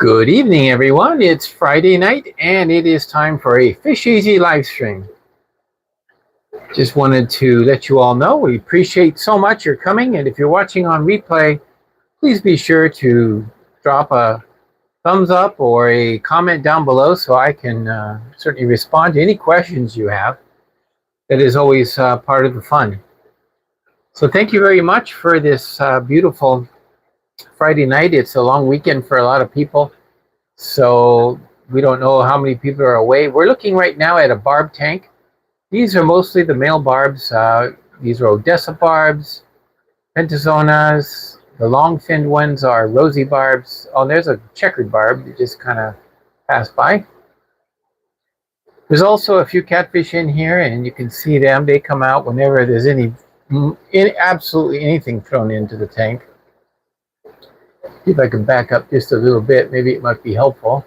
Good evening, everyone. It's Friday night, and it is time for a FishEZ live stream. Just wanted to let you all know we appreciate so much your coming, and if you're watching on replay, please be sure to drop a thumbs up or a comment down below so I can certainly respond to any questions you have. That is always part of the fun. So thank you very much for this beautiful Friday night. It's a long weekend for a lot of people, so we don't know how many people are away. We're looking right now at a barb tank. These are mostly the male barbs. These are Odessa barbs, pentazonas. The long-finned ones are rosy barbs. Oh, there's a checkered barb that just kind of passed by. There's also a few catfish in here, and you can see them. They come out whenever there's absolutely anything thrown into the tank. See if I can back up just a little bit. Maybe it might be helpful.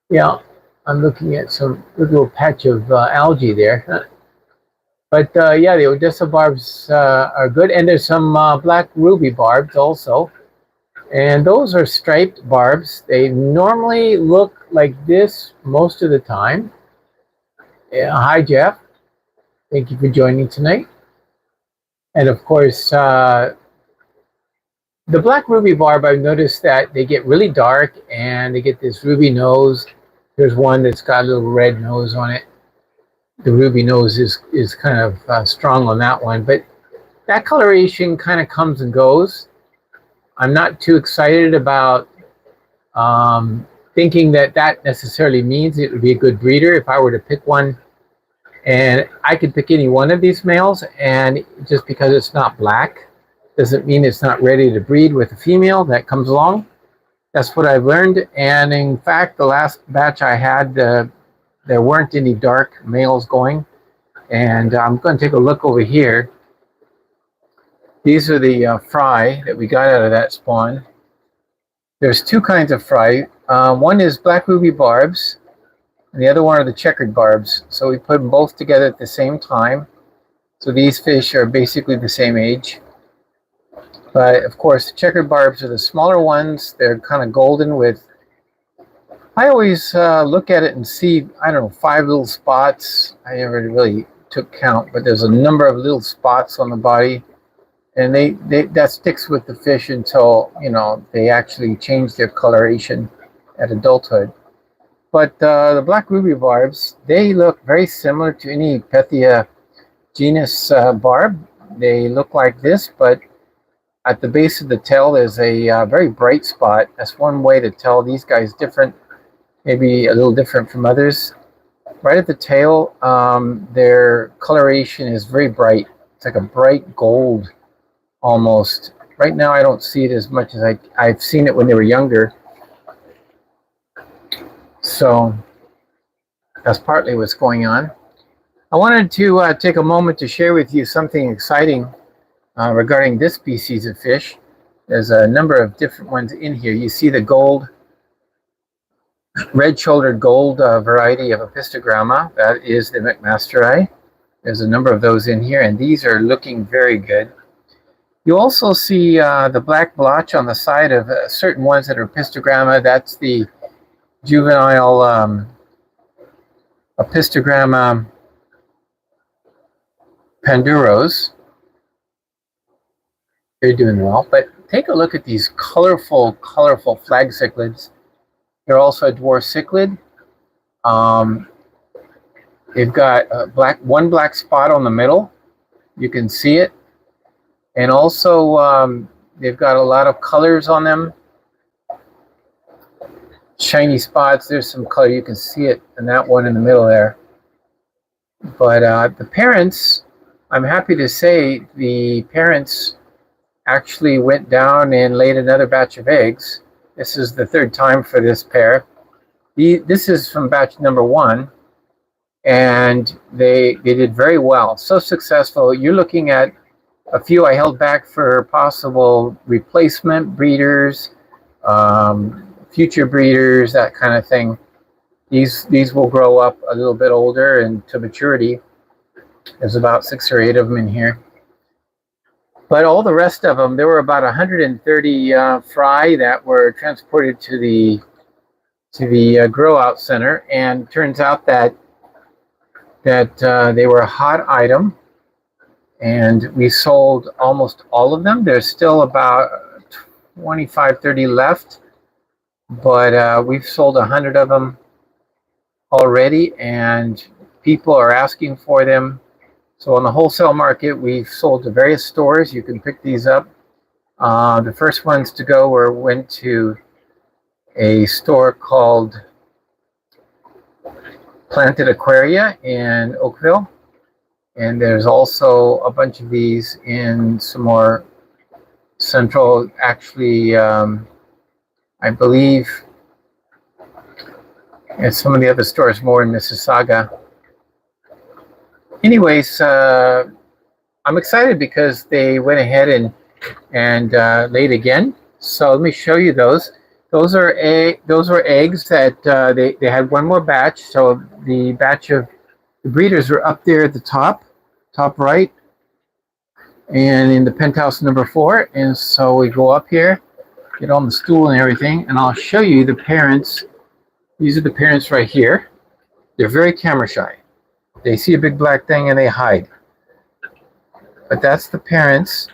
Yeah, I'm looking at some little patch of algae there. But yeah, the Odessa barbs are good. And there's some black ruby barbs also. And those are striped barbs. They normally look like this most of the time. Yeah, hi, Jeff. Thank you for joining tonight. And of course, the black ruby barb, I've noticed that they get really dark and they get this ruby nose. There's one that's got a little red nose on it. The ruby nose is kind of strong on that one, but that coloration kind of comes and goes. I'm not too excited about thinking that that necessarily means it would be a good breeder. If I were to pick one, and I could pick any one of these males, and just because it's not black doesn't mean it's not ready to breed with a female that comes along. That's what I've learned. And in fact, the last batch I had, there weren't any dark males going. And I'm going to take a look over here. These are the fry that we got out of that spawn. There's two kinds of fry. One is black ruby barbs, and the other one are the checkered barbs. So we put them both together at the same time. So these fish are basically the same age. But of course, the checkered barbs are the smaller ones. They're kind of golden with, I always look at it and see, I don't know, 5 little spots. I never really took count, but there's a number of little spots on the body. And that sticks with the fish until, you know, they actually change their coloration at adulthood. But the black ruby barbs, they look very similar to any Pythia genus barb. They look like this, but at the base of the tail, there's a very bright spot. That's one way to tell these guys different, maybe a little different from others. Right at the tail, their coloration is very bright. It's like a bright gold almost. Right now, I don't see it as much as I've seen it when they were younger. So that's partly what's going on. I wanted to take a moment to share with you something exciting regarding this species of fish. There's a number of different ones in here. You see the gold, red-shouldered gold variety of Apistogramma. That is the McMasteri. There's a number of those in here, and these are looking very good. You also see the black blotch on the side of certain ones that are Apistogramma. That's the juvenile Apistogramma panduros. They're doing well, but take a look at these colorful flag cichlids. They're also a dwarf cichlid. They've got one black spot on the middle. You can see it. And also they've got a lot of colors on them. Shiny spots. There's some color. You can see it in that one in the middle there. But the parents, I'm happy to say the parents actually went down and laid another batch of eggs. This is the third time for this pair. This is from batch number 1, and they did very well. So successful. You're looking at a few I held back for possible replacement breeders, future breeders, that kind of thing. These will grow up a little bit older and to maturity. There's about 6 or 8 of them in here. But all the rest of them, there were about 130 fry that were transported to the grow out center, and turns out that they were a hot item, and we sold almost all of them. There's still about 25, 30 left, but we've sold 100 of them already, and people are asking for them. So on the wholesale market, we've sold to various stores. You can pick these up. The first ones to go went to a store called Planted Aquaria in Oakville. And there's also a bunch of these in some more central, actually, I believe, and some of the other stores more in Mississauga. Anyways, I'm excited because they went ahead and laid again. So let me show you those. Those were eggs that they had one more batch. So the batch of the breeders are up there at the top right, and in the penthouse number 4. And so we go up here, get on the stool and everything, and I'll show you the parents. These are the parents right here. They're very camera shy. They see a big black thing and they hide. But that's the parents.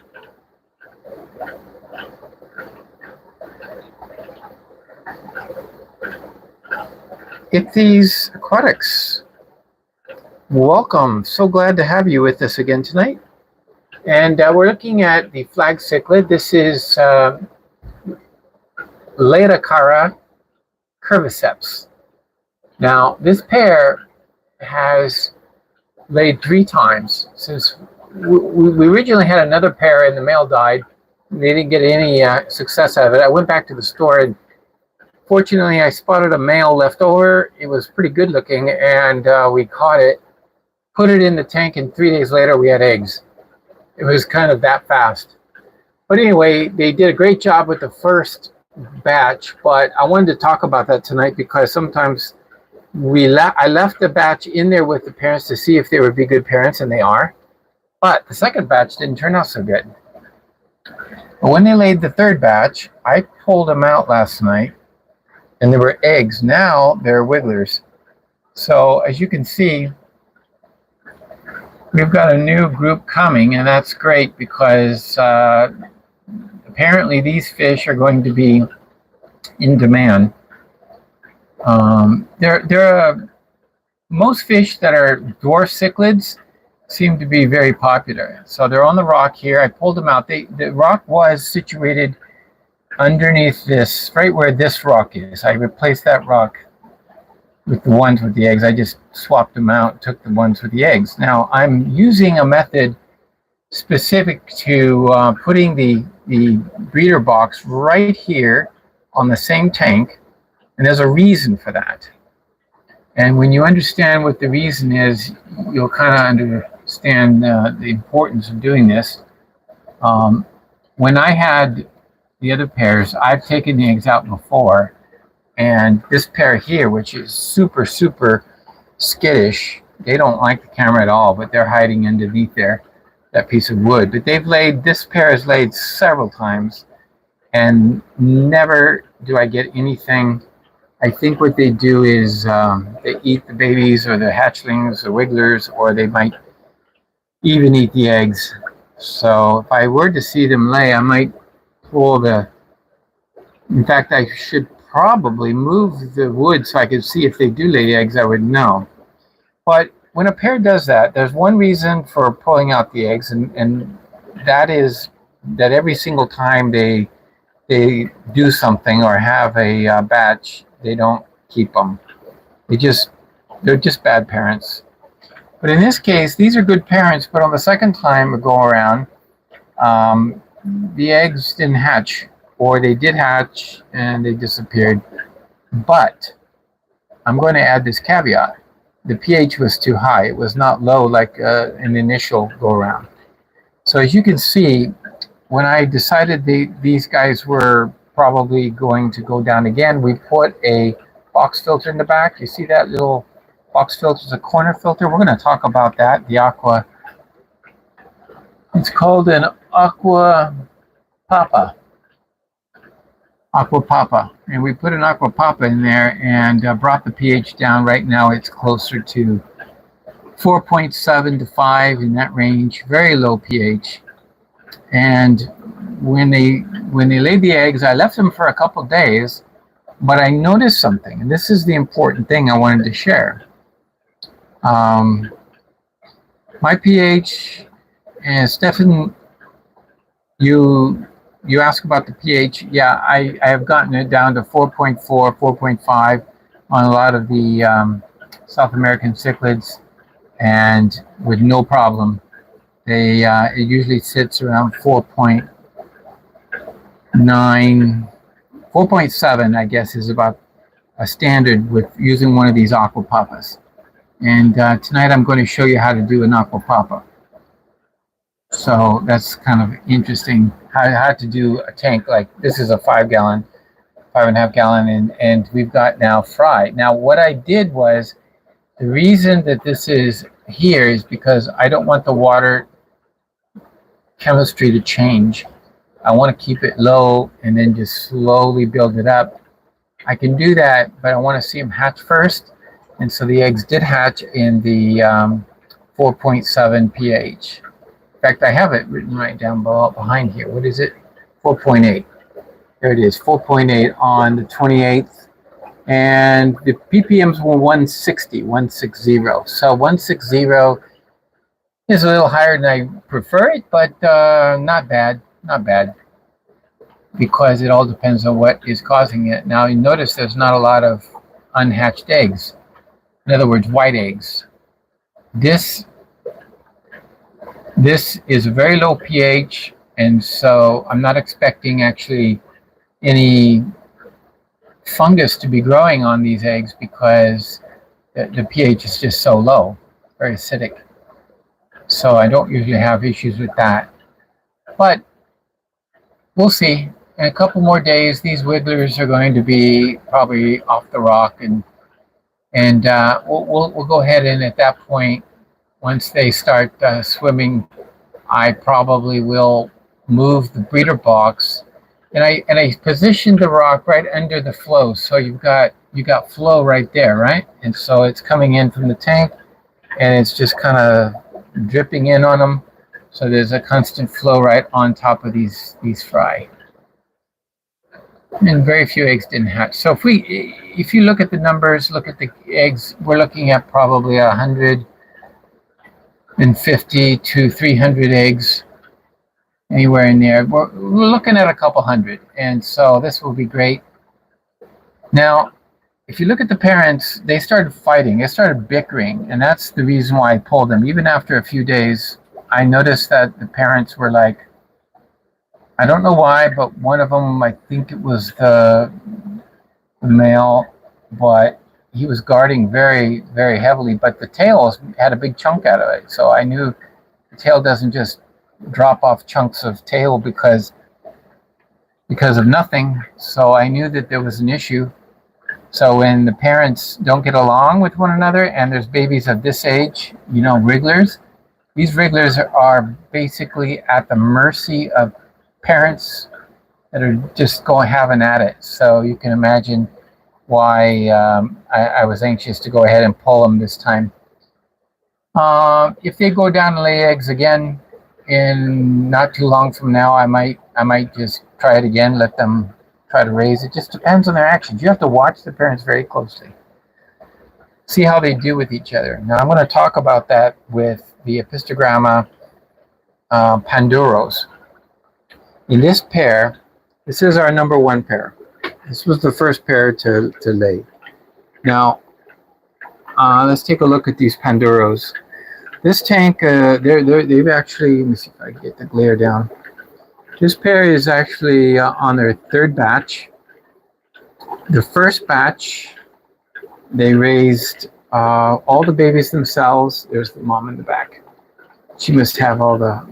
FishEZ Aquatics. Welcome. So glad to have you with us again tonight. And we're looking at the flag cichlid. This is Leidacara curviceps. Now, this pair has laid 3 times since we originally had another pair and the male died. They didn't get any success out of it. I went back to the store, and fortunately I spotted a male left over. It was pretty good looking, and we caught it, put it in the tank, and 3 days later we had eggs. It was kind of that fast. But anyway, they did a great job with the first batch, but I wanted to talk about that tonight because sometimes I left the batch in there with the parents to see if they would be good parents, and they are. But the second batch didn't turn out so good. But when they laid the third batch, I pulled them out last night, and there were eggs. Now they're wigglers. So as you can see, we've got a new group coming, and that's great because apparently these fish are going to be in demand. Most fish that are dwarf cichlids seem to be very popular. So they're on the rock here. I pulled them out. The rock was situated underneath this, right where this rock is. I replaced that rock with the ones with the eggs. I just swapped them out, took the ones with the eggs. Now I'm using a method specific to putting the breeder box right here on the same tank, and there's a reason for that. And when you understand what the reason is, you'll kind of understand the importance of doing this. When I had the other pairs, I've taken the eggs out before, and this pair here, which is super, super skittish, they don't like the camera at all, but they're hiding underneath there, that piece of wood. But this pair has laid several times, and never do I get anything. I think what they do is they eat the babies or the hatchlings or wigglers, or they might even eat the eggs. So if I were to see them lay, I might pull in fact, I should probably move the wood so I could see if they do lay eggs. I would know. But when a pair does that, there's one reason for pulling out the eggs, and that is that every single time they do something or have a batch, they don't keep them. They're just bad parents. But in this case, these are good parents, but on the second time go around, the eggs didn't hatch, or they did hatch and they disappeared. But I'm going to add this caveat. The pH was too high. It was not low like an initial go around. So as you can see, when I decided these guys were probably going to go down again, we put a box filter in the back. You see that little box filter is a corner filter. We're going to talk about that, the aqua. It's called an aqua papa. aquapapa, and we put an aquapapa in there and brought the pH down. Right now it's closer to 4.7 to 5, in that range, very low pH. And when they laid the eggs, I left them for a couple days, but I noticed something, and this is the important thing I wanted to share. My pH, and Stefan, you ask about the pH. Yeah, I have gotten it down to 4.4, 4.5 on a lot of the South American cichlids, and with no problem. They it usually sits around 4.9, 4.7, I guess, is about a standard with using one of these aquapapas. And tonight I'm going to show you how to do an aquapapa. So that's kind of interesting. How to do a tank like this is a 5-gallon, 5.5-gallon, and we've got now fry. Now what I did was, the reason that this is here is because I don't want the water chemistry to change. I want to keep it low and then just slowly build it up. I can do that, but I want to see them hatch first. And so the eggs did hatch in the 4.7 pH. In fact, I have it written right down below, behind here. What is it? 4.8. There it is, 4.8 on the 28th. And the ppms were 160. So 160 is a little higher than I prefer it, but not bad, because it all depends on what is causing it. Now you notice there's not a lot of unhatched eggs. In other words, white eggs. This is a very low pH, and so I'm not expecting actually any fungus to be growing on these eggs because the pH is just so low, very acidic. So I don't usually have issues with that. But we'll see. In a couple more days, these wigglers are going to be probably off the rock, and we'll go ahead, and at that point, once they start swimming, I probably will move the breeder box, and I positioned the rock right under the flow, so you got flow right there, right? And so it's coming in from the tank, and it's just kind of dripping in on them, so there's a constant flow right on top of these fry. And very few eggs didn't hatch. So if you look at the numbers, look at the eggs, we're looking at probably 150 to 300 eggs, anywhere in there. We're looking at a couple hundred, and so this will be great. Now, if you look at the parents, they started fighting, they started bickering, and that's the reason why I pulled them. Even after a few days, I noticed that the parents were like, I don't know why, but one of them, I think it was the male, but he was guarding very, very heavily, but the tail had a big chunk out of it. So I knew the tail doesn't just drop off chunks of tail because of nothing. So I knew that there was an issue. So when the parents don't get along with one another, and there's babies of this age, wrigglers, these wrigglers are basically at the mercy of parents that are just having at it. So you can imagine why I was anxious to go ahead and pull them this time. If they go down and lay eggs again in not too long from now, I might just try it again, let them try to raise. It just depends on their actions. You have to watch the parents very closely, see how they do with each other. Now I'm going to talk about that with the Apistogramma panduros. In this pair, this is our number one pair. This was the first pair to lay. Now, let's take a look at these panduros. This tank, they've actually, let me see if I can get the glare down. This pair is actually on their third batch. The first batch, they raised all the babies themselves. There's the mom in the back. She must have all the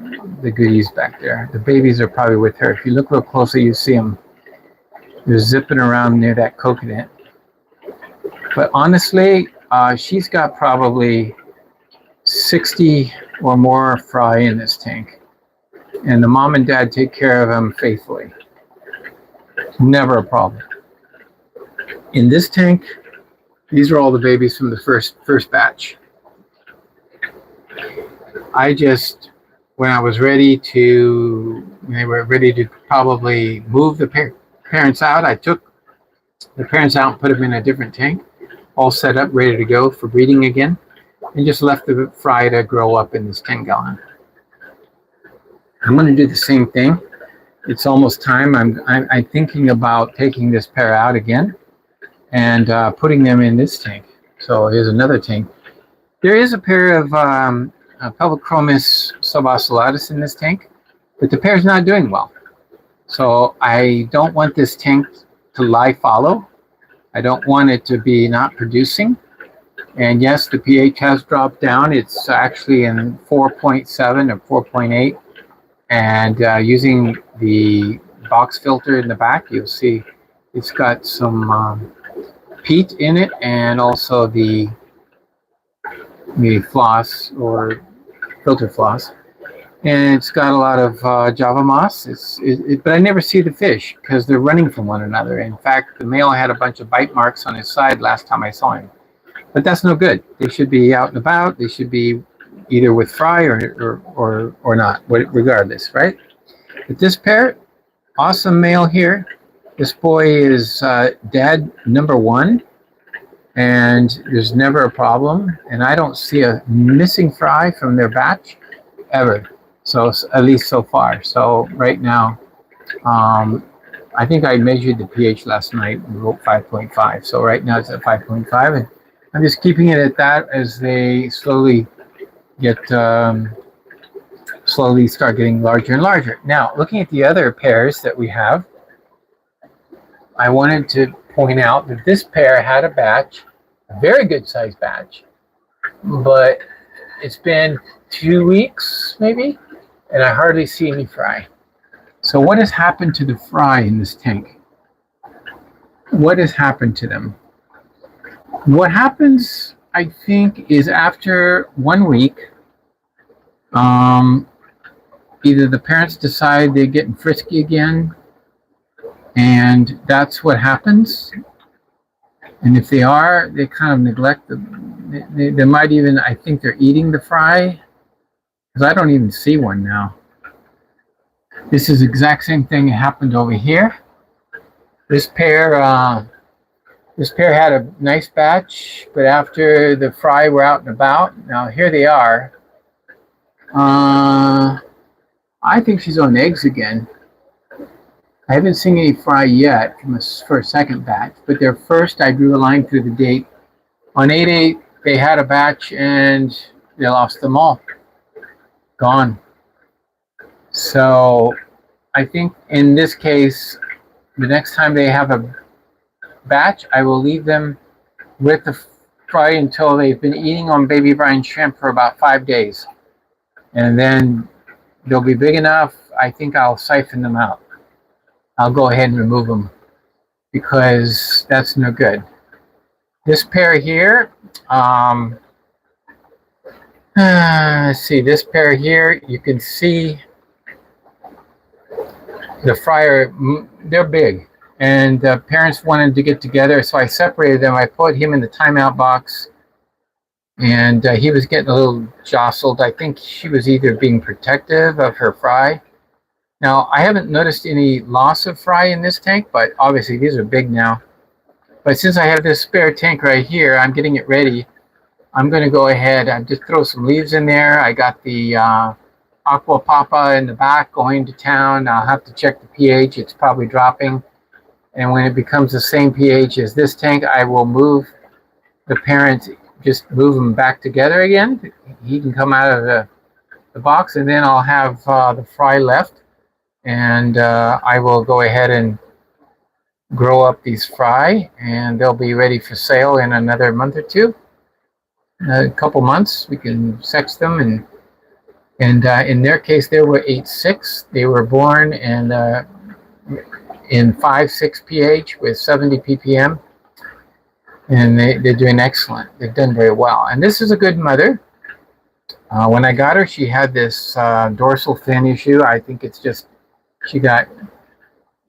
goodies back there. The babies are probably with her. If you look real closely, you see them. They're zipping around near that coconut. But honestly, she's got probably 60 or more fry in this tank. And the mom and dad take care of them faithfully. Never a problem. In this tank, these are all the babies from the first batch. I just, when I was ready to, they were ready to probably move the parents out, I took the parents out and put them in a different tank, all set up, ready to go for breeding again, and just left the fry to grow up in this 10-gallon. I'm going to do the same thing. It's almost time. I'm thinking about taking this pair out again and putting them in this tank. So here's another tank. There is a pair of Pelvichromis subocellatus in this tank, but the pair's not doing well. So I don't want this tank to lie fallow. I don't want it to be not producing. And yes, the pH has dropped down. It's actually in 4.7 or 4.8. And using the box filter in the back, you'll see it's got some peat in it, and also the floss or filter floss. And it's got a lot of Java moss. But I never see the fish because they're running from one another. In fact, the male had a bunch of bite marks on his side last time I saw him. But that's no good. They should be out and about. They should be either with fry or not, regardless, right? But this pair, awesome male here. This boy is dad number 1, and there's never a problem. And I don't see a missing fry from their batch ever. So at least so far. So right now, I think I measured the pH last night and wrote 5.5. So right now it's at 5.5, and I'm just keeping it at that as they slowly start getting larger and larger. Now, looking at the other pairs that we have, I wanted to point out that this pair had a batch, a very good sized batch, but it's been 2 weeks maybe, and I hardly see any fry. So what has happened to the fry in this tank? What has happened to them? What happens, I think, is after 1 week, either the parents decide they're getting frisky again, and that's what happens. And if they are, they kind of neglect they might even, I think they're eating the fry, because I don't even see one now. This is the exact same thing that happened over here. This pair had a nice batch, but after the fry were out and about, now here they are. I think she's on eggs again. I haven't seen any fry yet for a second batch, but their first, I drew a line through the date. On 8/8, they had a batch and they lost them all. Gone. So I think in this case, the next time they have a batch, I will leave them with the fry until they've been eating on baby brine shrimp for about 5 days. And then they'll be big enough, I think I'll siphon them out. I'll go ahead and remove them because that's no good. This pair here, let's see, this pair here, you can see the fryer, they're big. And parents wanted to get together, so I separated them. I put him in the timeout box, and he was getting a little jostled. I think she was either being protective of her fry. Now, I haven't noticed any loss of fry in this tank, but obviously these are big now. But since I have this spare tank right here, I'm getting it ready. I'm going to go ahead and just throw some leaves in there. I got the Aqua Papa in the back going to town. I'll have to check the pH. It's probably dropping. And when it becomes the same pH as this tank, I will move the parents, just move them back together again. He can come out of the box, and then I'll have the fry left. And I will go ahead and grow up these fry, and they'll be ready for sale in another month or two. A couple months, we can sex them. And in their case, they were 8.6. They were born in 5.6 pH with 70 ppm, and they're doing excellent. They've done very well. And this is a good mother. When I got her, she had this dorsal fin issue. I think it's just she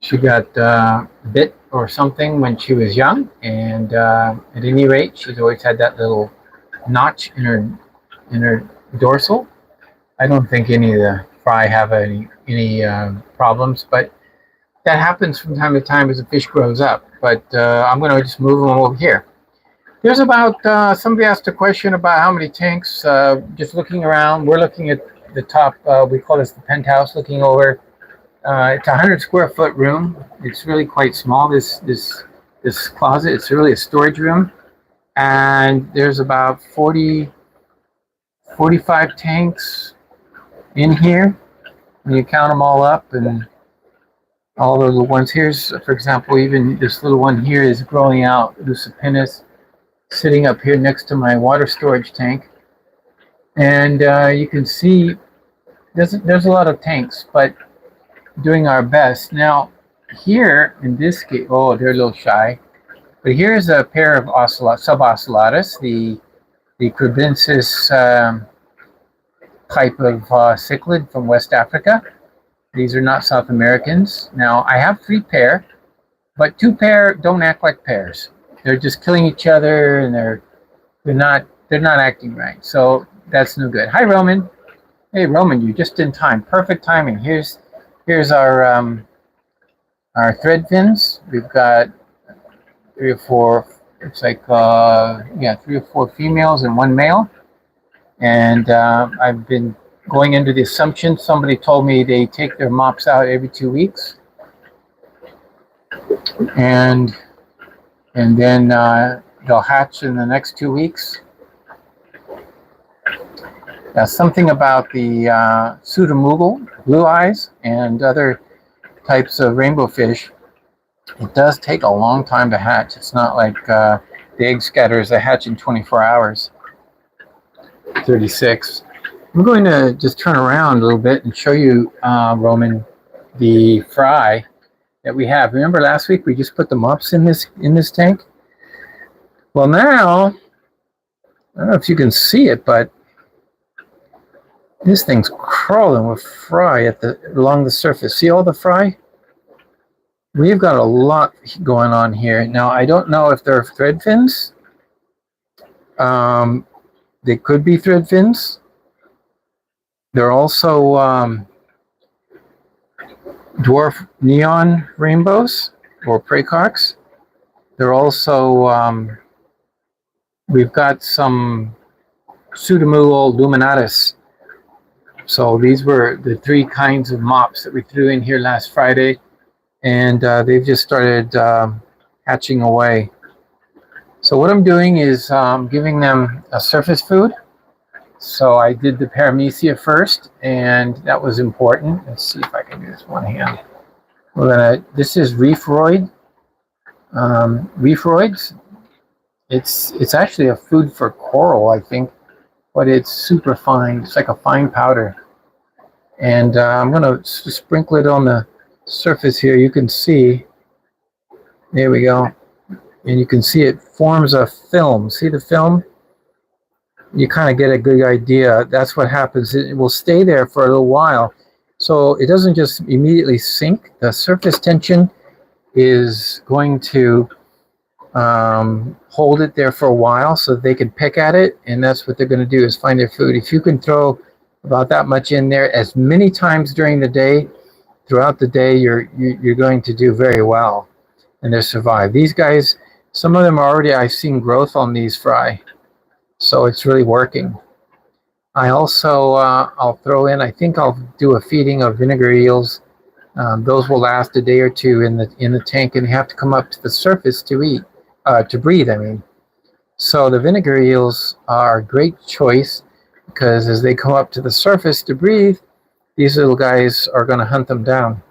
she got bit or something when she was young, and at any rate, she's always had that little notch in her dorsal. I don't think any of the fry have any problems, but that happens from time to time as the fish grows up. But I'm going to just move them over here. There's about somebody asked a question about how many tanks. Just looking around, we're looking at the top. We call this the penthouse, looking over. It's a 100 square foot room. It's really quite small. This closet. It's really a storage room, and there's about 45 tanks in here when you count them all up, and all the little ones. Here's, for example, even this little one here is growing out Lucipinus, sitting up here next to my water storage tank, and you can see there's a lot of tanks, but doing our best. Now here in this case, oh, they're a little shy, but here's a pair of subocellatus, the Crebensis type of cichlid from West Africa. These are not South Americans. Now I have 3 pair, but 2 pair don't act like pairs. They're just killing each other, and they're not acting right. So that's no good. Hi, Roman. Hey, Roman, you're just in time. Perfect timing. Here's our thread fins. We've got 3 or 4. It's like 3 or 4 females and 1 male. And I've been going into the assumption, somebody told me they take their mops out every 2 weeks, and then they'll hatch in the next 2 weeks. Now, something about the pseudomugel, blue eyes, and other types of rainbow fish, it does take a long time to hatch. It's not like the egg scatters that hatch in 24 hours. 36. I'm going to just turn around a little bit and show you, Roman, the fry that we have. Remember last week we just put the mops in this tank? Well, now, I don't know if you can see it, but this thing's crawling with fry along the surface. See all the fry? We've got a lot going on here. Now, I don't know if they're thread fins. They could be thread fins. They're also dwarf neon rainbows or praecox. They're also, we've got some pseudomugel luminatus. So these were the 3 kinds of mops that we threw in here last Friday, and they've just started hatching away. So what I'm doing is giving them a surface food. So I did the paramecia first, and that was important. Let's see if I can do this one hand. This is reefroid. Reefroids. It's actually a food for coral, I think, but it's super fine. It's like a fine powder. And I'm going to sprinkle it on the surface here. You can see. There we go. And you can see it forms a film. See the film? You kind of get a good idea. That's what happens. It will stay there for a little while. So it doesn't just immediately sink. The surface tension is going to hold it there for a while so they can pick at it. And that's what they're going to do, is find their food. If you can throw about that much in there as many times during the day, throughout the day, you're going to do very well. And they'll survive. These guys, some of them are already, I've seen growth on these fry. So it's really working. I also, I'll throw in, I think I'll do a feeding of vinegar eels. Those will last a day or 2 in the tank, and they have to come up to the surface to breathe, I mean. So the vinegar eels are a great choice, because as they come up to the surface to breathe, these little guys are going to hunt them down.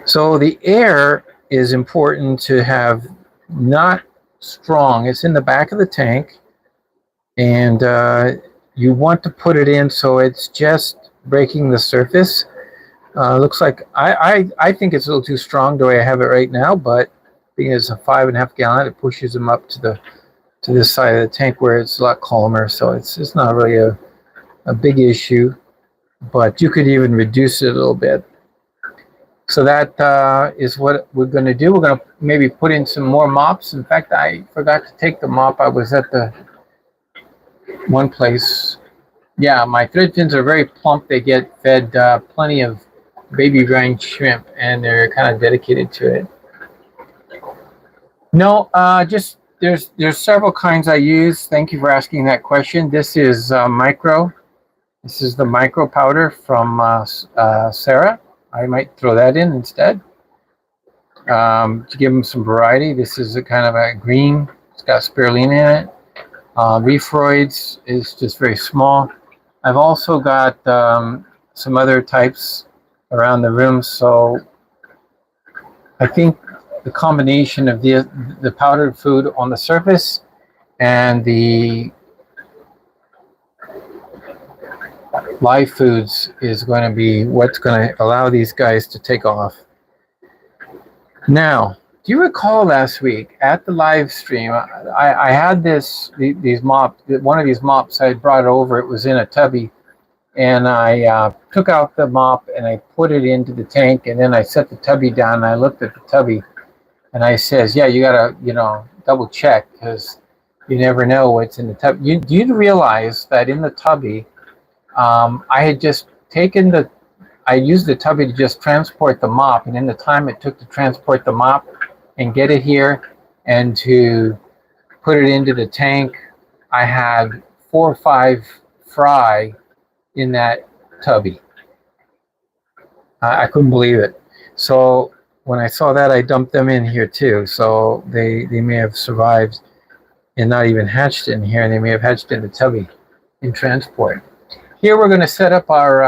So the air is important to have not strong. It's in the back of the tank, and you want to put it in so it's just breaking the surface. Looks like I think it's a little too strong the way I have it right now, but being it's a 5.5 gallon, it pushes them up to this side of the tank where it's a lot calmer. So it's not really a big issue, but you could even reduce it a little bit. So that is what we're going to do. We're going to maybe put in some more mops. In fact, I forgot to take the mop. I was at the one place. Yeah, my thread fins are very plump. They get fed plenty of baby brine shrimp, and they're kind of dedicated to it. No, just there's several kinds I use. Thank you for asking that question. This is micro. This is the micro powder from Sarah. I might throw that in instead to give them some variety. This is a kind of a green. It's got spirulina in it. Reefroids is just very small. I've also got some other types around the room. So I think the combination of the powdered food on the surface and the live foods is going to be what's going to allow these guys to take off. Now, do you recall last week at the live stream, I had these mops, one of these mops, I brought it over, it was in a tubby, and I took out the mop and I put it into the tank, and then I set the tubby down and I looked at the tubby and I says, yeah, you gotta, double check, because you never know what's in the tub. Do you realize that in the tubby, I had just I used the tubby to just transport the mop, and in the time it took to transport the mop and get it here and to put it into the tank, I had 4 or 5 fry in that tubby. I couldn't believe it. So when I saw that, I dumped them in here too. So they may have survived and not even hatched in here, and they may have hatched in the tubby in transport. Here we're going to set up our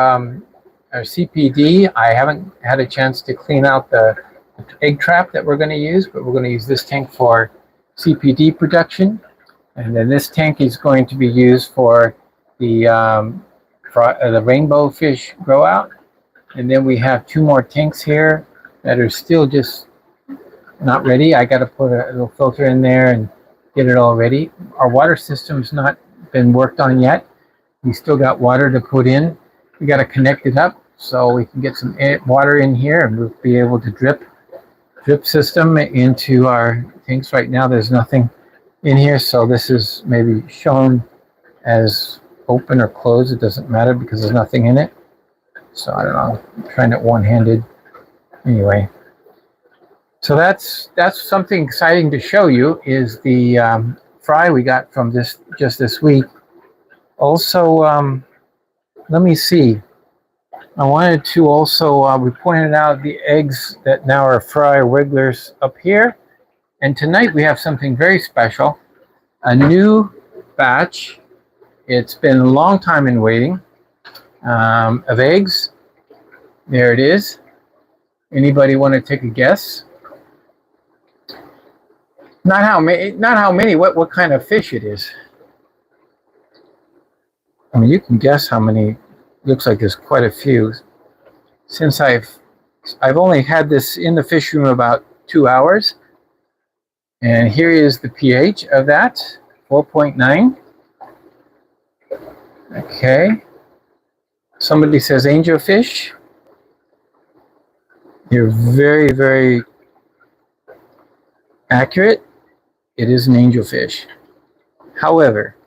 CPD. I haven't had a chance to clean out the egg trap that we're going to use, but we're going to use this tank for CPD production. And then this tank is going to be used for the rainbow fish grow out. And then we have 2 more tanks here that are still just not ready. I got to put a little filter in there and get it all ready. Our water system's not been worked on yet. We still got water to put in. We got to connect it up so we can get some water in here, and we'll be able to drip system into our tanks. Right now there's nothing in here, so this is maybe shown as open or closed. It doesn't matter because there's nothing in it. So I don't know, I'm trying it one-handed. Anyway, so that's something exciting to show you, is the fry we got from just this week. Also, let me see. I wanted to also, we pointed out the eggs that now are fry wigglers up here. And tonight we have something very special, a new batch. It's been a long time in waiting of eggs. There it is. Anybody want to take a guess? Not how many, what kind of fish it is. I mean, you can guess how many. Looks like there's quite a few. Since I've only had this in the fish room about 2 hours. And here is the pH of that, 4.9. Okay. Somebody says angelfish. You're very, very accurate. It is an angelfish. However,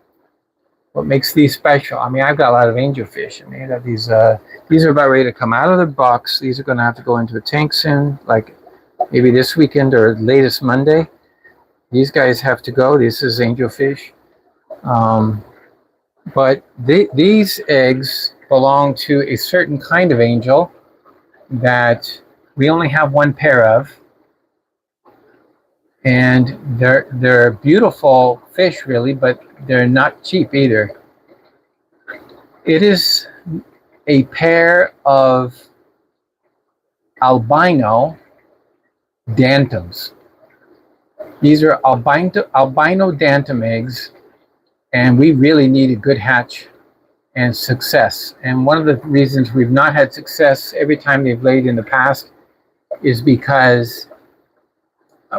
what makes these special? I mean, I've got a lot of angelfish. I mean, I got these are about ready to come out of the box. These are going to have to go into the tank soon, like maybe this weekend or latest Monday. These guys have to go. This is angelfish. But these eggs belong to a certain kind of angel that we only have 1 pair of. And they're beautiful fish, really, but they're not cheap either. It is a pair of albino dantums. These are albino dantum eggs, and we really need a good hatch and success. And one of the reasons we've not had success every time they've laid in the past is because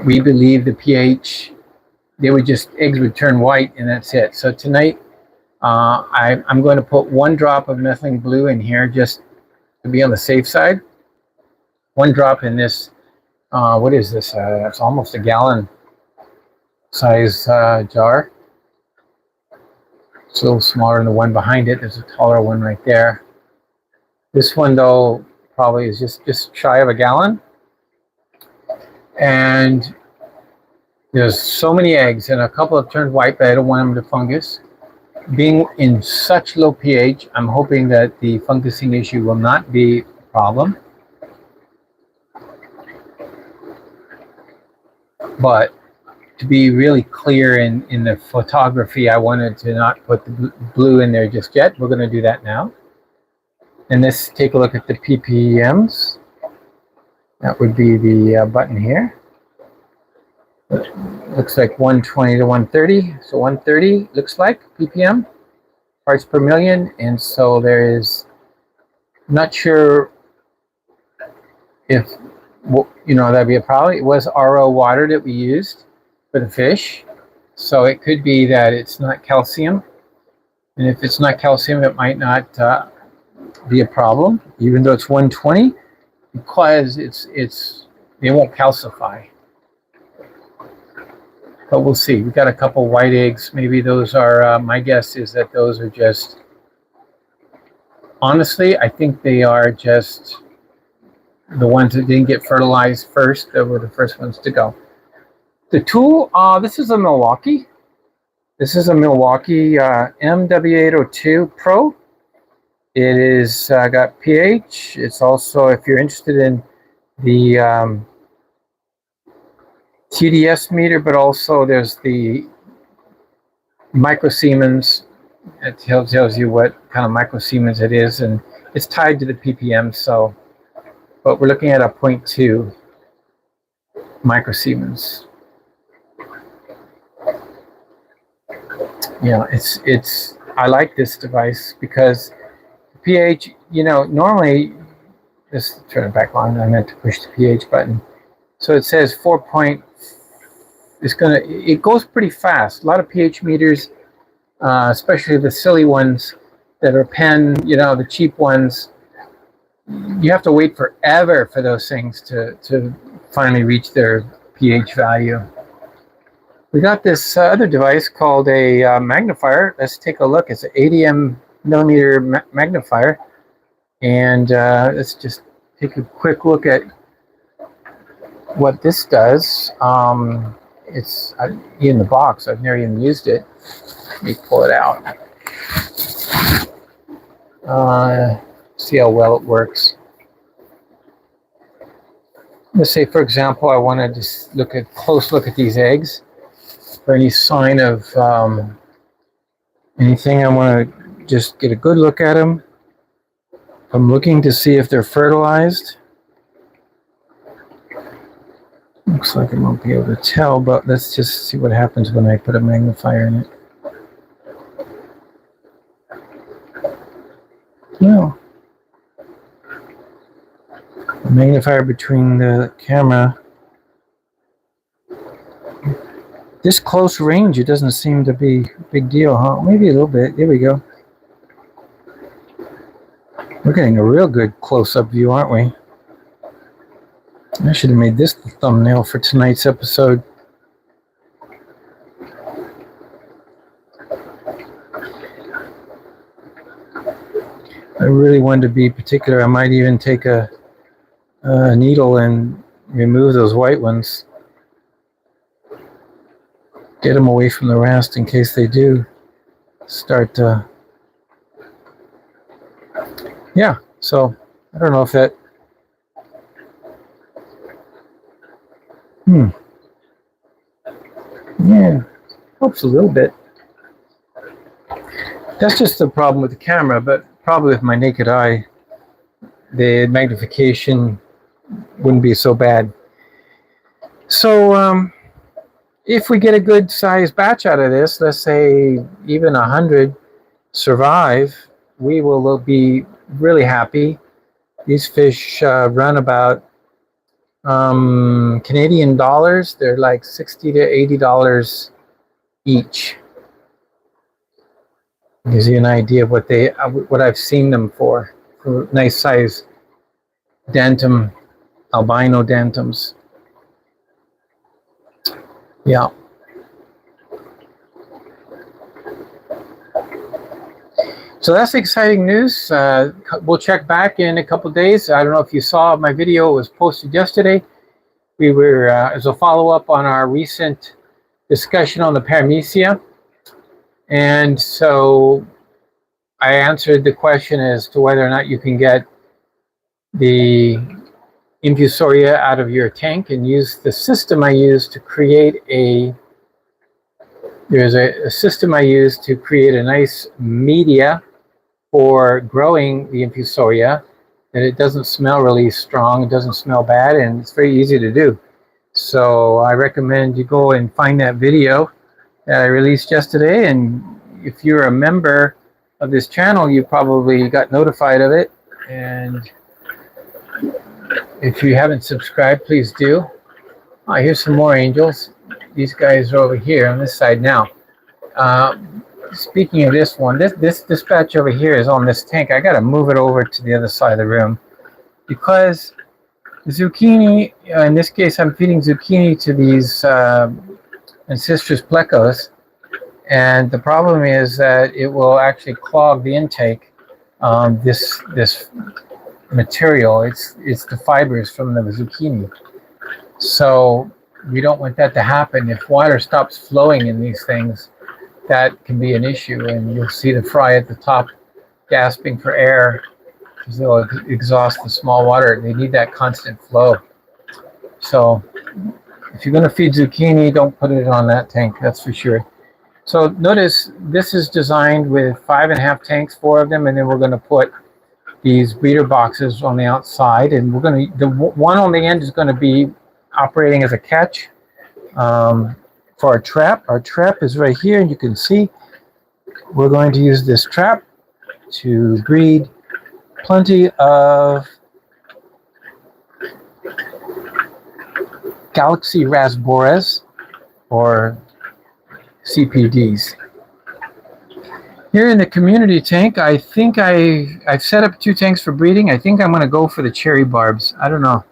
we believe the pH, eggs would turn white and that's it. So tonight, I'm going to put 1 drop of methylene blue in here just to be on the safe side. one drop in this, what is this? It's almost a gallon size jar. It's a little smaller than the one behind it. There's a taller one right there. This one, though, probably is just shy of a gallon. And there's so many eggs, and a couple have turned white, but I don't want them to fungus. Being in such low pH, I'm hoping that the fungusing issue will not be a problem. But to be really clear in the photography, I wanted to not put the blue in there just yet. We're going to do that now. And let's take a look at the ppms. That would be the button here. Looks like 120 to 130. So 130 looks like ppm, parts per million. And so there is, not sure if, you know, that'd be a problem. It was RO water that we used for the fish. So it could be that it's not calcium. And if it's not calcium, it might not be a problem, even though it's 120, because it won't calcify. But we'll see. We've got a couple white eggs. Maybe those are, my guess is that those are just, honestly, I think they are just the ones that didn't get fertilized first. That were the first ones to go. The tool, this is a Milwaukee. This is a Milwaukee MW802 Pro. It is got pH. It's also, if you're interested in the TDS meter, but also there's the microsiemens. It tells you what kind of microsiemens it is, and it's tied to the ppm. So, but we're looking at a 0.2 microsiemens. Yeah, it's. I like this device because pH. You know, normally, let's turn it back on. I meant to push the pH button. So it says 4. It goes pretty fast. A lot of pH meters, especially the silly ones that are pen, you know, the cheap ones, you have to wait forever for those things to finally reach their pH value. We got this other device called a magnifier. Let's take a look. It's an 80 millimeter magnifier. And let's just take a quick look at what this does. It's in the box. I've never even used it. Let me pull it out. See how well it works. Let's say, for example, I wanted to look at close look at these eggs for any sign of anything. I want to just get a good look at them. I'm looking to see if they're fertilized. Looks like I won't be able to tell, but let's just see what happens when I put a magnifier in it. No. The magnifier between the camera. This close range, it doesn't seem to be a big deal, huh? Maybe a little bit. There we go. We're getting a real good close-up view, aren't we? I should have made this the thumbnail for tonight's episode. I really wanted to be particular. I might even take a needle and remove those white ones. Get them away from the rest in case they do start to... Yeah, so I don't know if that... Yeah, helps a little bit. That's just the problem with the camera, but probably with my naked eye, the magnification wouldn't be so bad. So if we get a good size batch out of this, let's say even 100 survive, we will be really happy. These fish run about Canadian dollars. They're like $60 to $80 each. Gives you an idea of what I've seen them for nice size Dentum albino dentums. Yeah. So that's exciting news. We'll check back in a couple days. I don't know if you saw my video, it was posted yesterday. We were, as a follow-up on our recent discussion on the paramecia. And so I answered the question as to whether or not you can get the infusoria out of your tank and use the system I use to create there's a system I use to create a nice media for growing the infusoria, and it doesn't smell really strong, it doesn't smell bad, and it's very easy to do. So I recommend you go and find that video that I released yesterday, and if you're a member of this channel, you probably got notified of it, and if you haven't subscribed, please do. Oh, here's some more angels. These guys are over here on this side now. Speaking of this one, this batch over here is on this tank. I got to move it over to the other side of the room because zucchini, in this case, I'm feeding zucchini to these Ancestris plecos, and the problem is that it will actually clog the intake. This material, it's the fibers from the zucchini. So we don't want that to happen. If water stops flowing in these things, that can be an issue, and you'll see the fry at the top gasping for air because they'll exhaust the small water. They need that constant flow. So if you're going to feed zucchini, don't put it on that tank, that's for sure. So notice this is designed with 5.5 tanks, 4 of them, and then we're going to put these breeder boxes on the outside, and we're going to, the one on the end is going to be operating as a catch for our trap. Our trap is right here, and you can see we're going to use this trap to breed plenty of Galaxy Rasboras or CPDs. Here in the community tank, I think I've set up 2 tanks for breeding. I think I'm going to go for the cherry barbs. I don't know.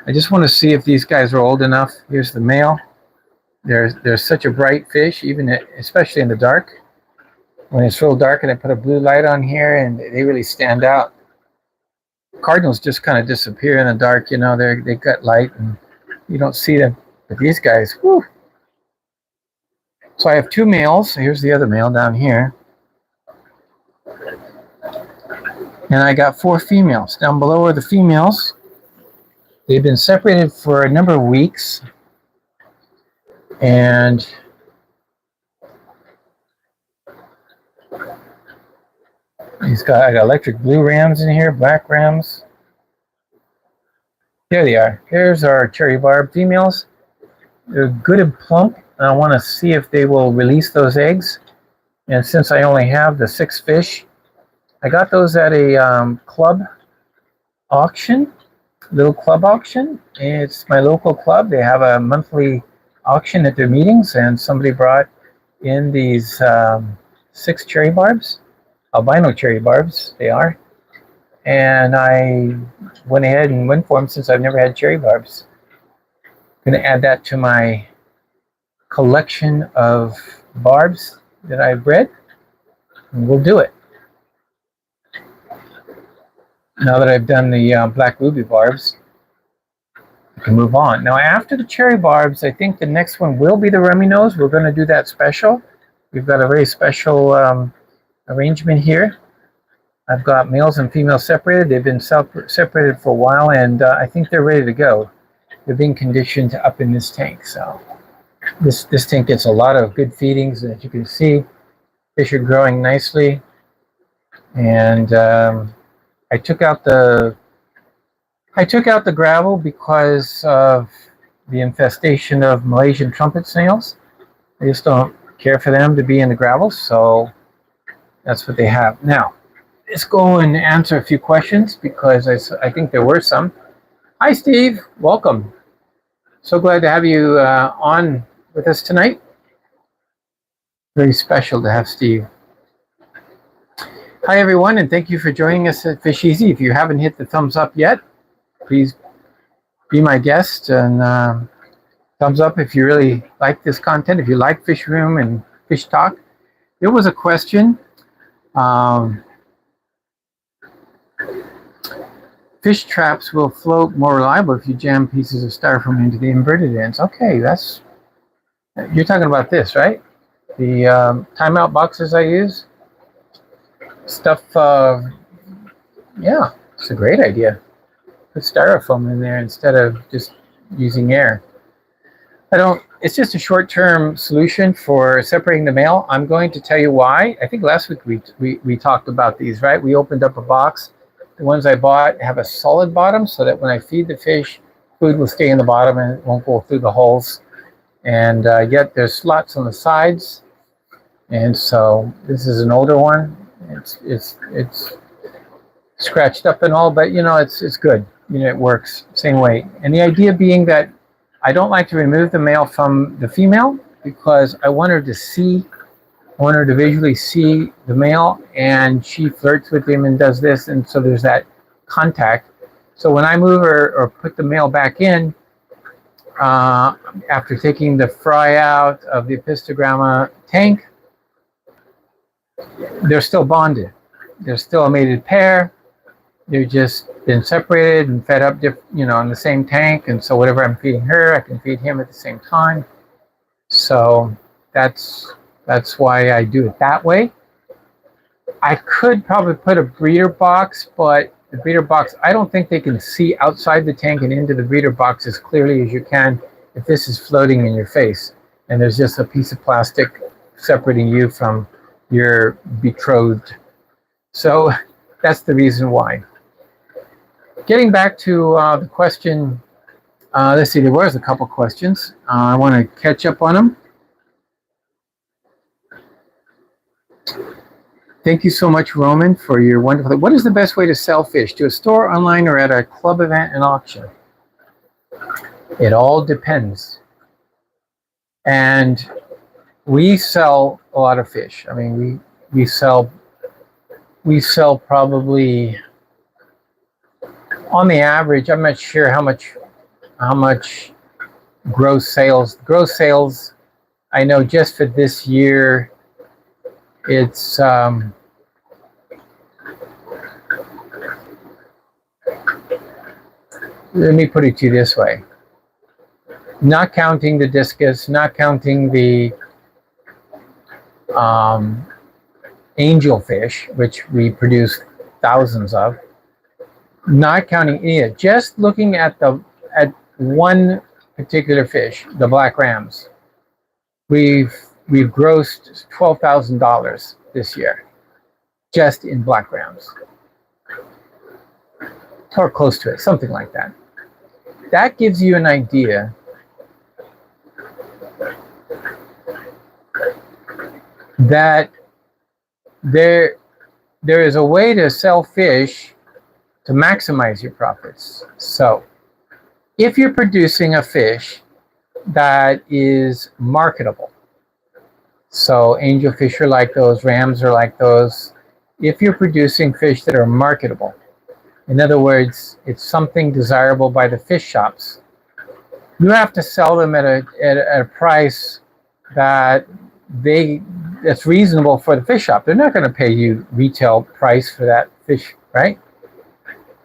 I just want to see if these guys are old enough. Here's the male. They're such a bright fish, especially in the dark. When it's real dark and I put a blue light on here, and they really stand out. Cardinals just kind of disappear in the dark, you know. They've got light and you don't see them. But these guys, whew. So I have 2 males. Here's the other male down here. And I got 4 females. Down below are the females. They've been separated for a number of weeks. And I got electric blue rams in here, black rams. There they are. Here's our cherry barb females. They're good and plump. I want to see if they will release those eggs. And since I only have the 6 fish, I got those at a club auction, little club auction. It's my local club. They have a monthly auction at their meetings, and somebody brought in these 6 cherry barbs, albino cherry barbs they are. And I went ahead and went for them since I've never had cherry barbs. I'm going to add that to my collection of barbs that I've bred, and we'll do it. Now that I've done the black ruby barbs, I can move on. Now after the cherry barbs, I think the next one will be the rummy nose. We're going to do that special. We've got a very special arrangement here. I've got males and females separated. They've been separated for a while, and I think they're ready to go. They're being conditioned up in this tank. So this tank gets a lot of good feedings, and as you can see, fish are growing nicely. And I took out the gravel because of the infestation of Malaysian trumpet snails. I just don't care for them to be in the gravel, so that's what they have. Now, let's go and answer a few questions because I think there were some. Hi, Steve. Welcome. So glad to have you on with us tonight. Very special to have Steve. Hi, everyone, and thank you for joining us at FishEZ. If you haven't hit the thumbs up yet, please be my guest, and thumbs up if you really like this content, if you like Fish Room and Fish Talk. There was a question. Fish traps will float more reliable if you jam pieces of styrofoam into the inverted ends. Okay, you're talking about this, right? The timeout boxes I use. Stuff, yeah, it's a great idea. Put styrofoam in there instead of just using air. It's just a short-term solution for separating the male. I'm going to tell you why. I think last week we talked about these, right? We opened up a box. The ones I bought have a solid bottom so that when I feed the fish, food will stay in the bottom and it won't go through the holes. And yet there's slots on the sides. And so this is an older one. It's scratched up and all, but it's good. It works same way. And the idea being that I don't like to remove the male from the female because I want her to visually see the male, and she flirts with him and does this, and so there's that contact. So when I move her or put the male back in, after taking the fry out of the Apistogramma tank, they're still bonded. They're still a mated pair. They've just been separated and fed up, in the same tank. And so whatever I'm feeding her, I can feed him at the same time. So that's why I do it that way. I could probably put a breeder box, but the breeder box, I don't think they can see outside the tank and into the breeder box as clearly as you can if this is floating in your face and there's just a piece of plastic separating you from your betrothed. So that's the reason why. Getting back to the question, let's see, there was a couple questions. I want to catch up on them. Thank you so much, Roman, for your wonderful... What is the best way to sell fish? To a store, online, or at a club event and auction? It all depends. And we sell a lot of fish. I mean, we sell probably... On the average, I'm not sure how much gross sales. Gross sales, I know just for this year, it's let me put it to you this way. Not counting the discus, not counting the angelfish, which we produce thousands of. Not counting any of it, just looking at one particular fish, the black rams, we've grossed $12,000 this year, just in black rams, or close to it, something like that. That gives you an idea that there is a way to sell fish to maximize your profits. So if you're producing a fish that is marketable, so angelfish are like those, rams are like those. If you're producing fish that are marketable, in other words, it's something desirable by the fish shops, you have to sell them at a price that's reasonable for the fish shop. They're not going to pay you retail price for that fish, right?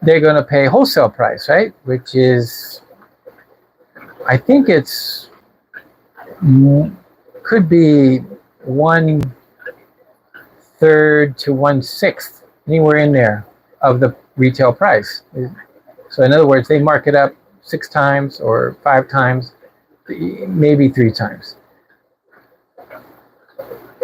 They're going to pay wholesale price, right? Which is, I think could be 1/3 to 1/6, anywhere in there, of the retail price. So in other words, they mark it up 6 times or 5 times, maybe 3 times.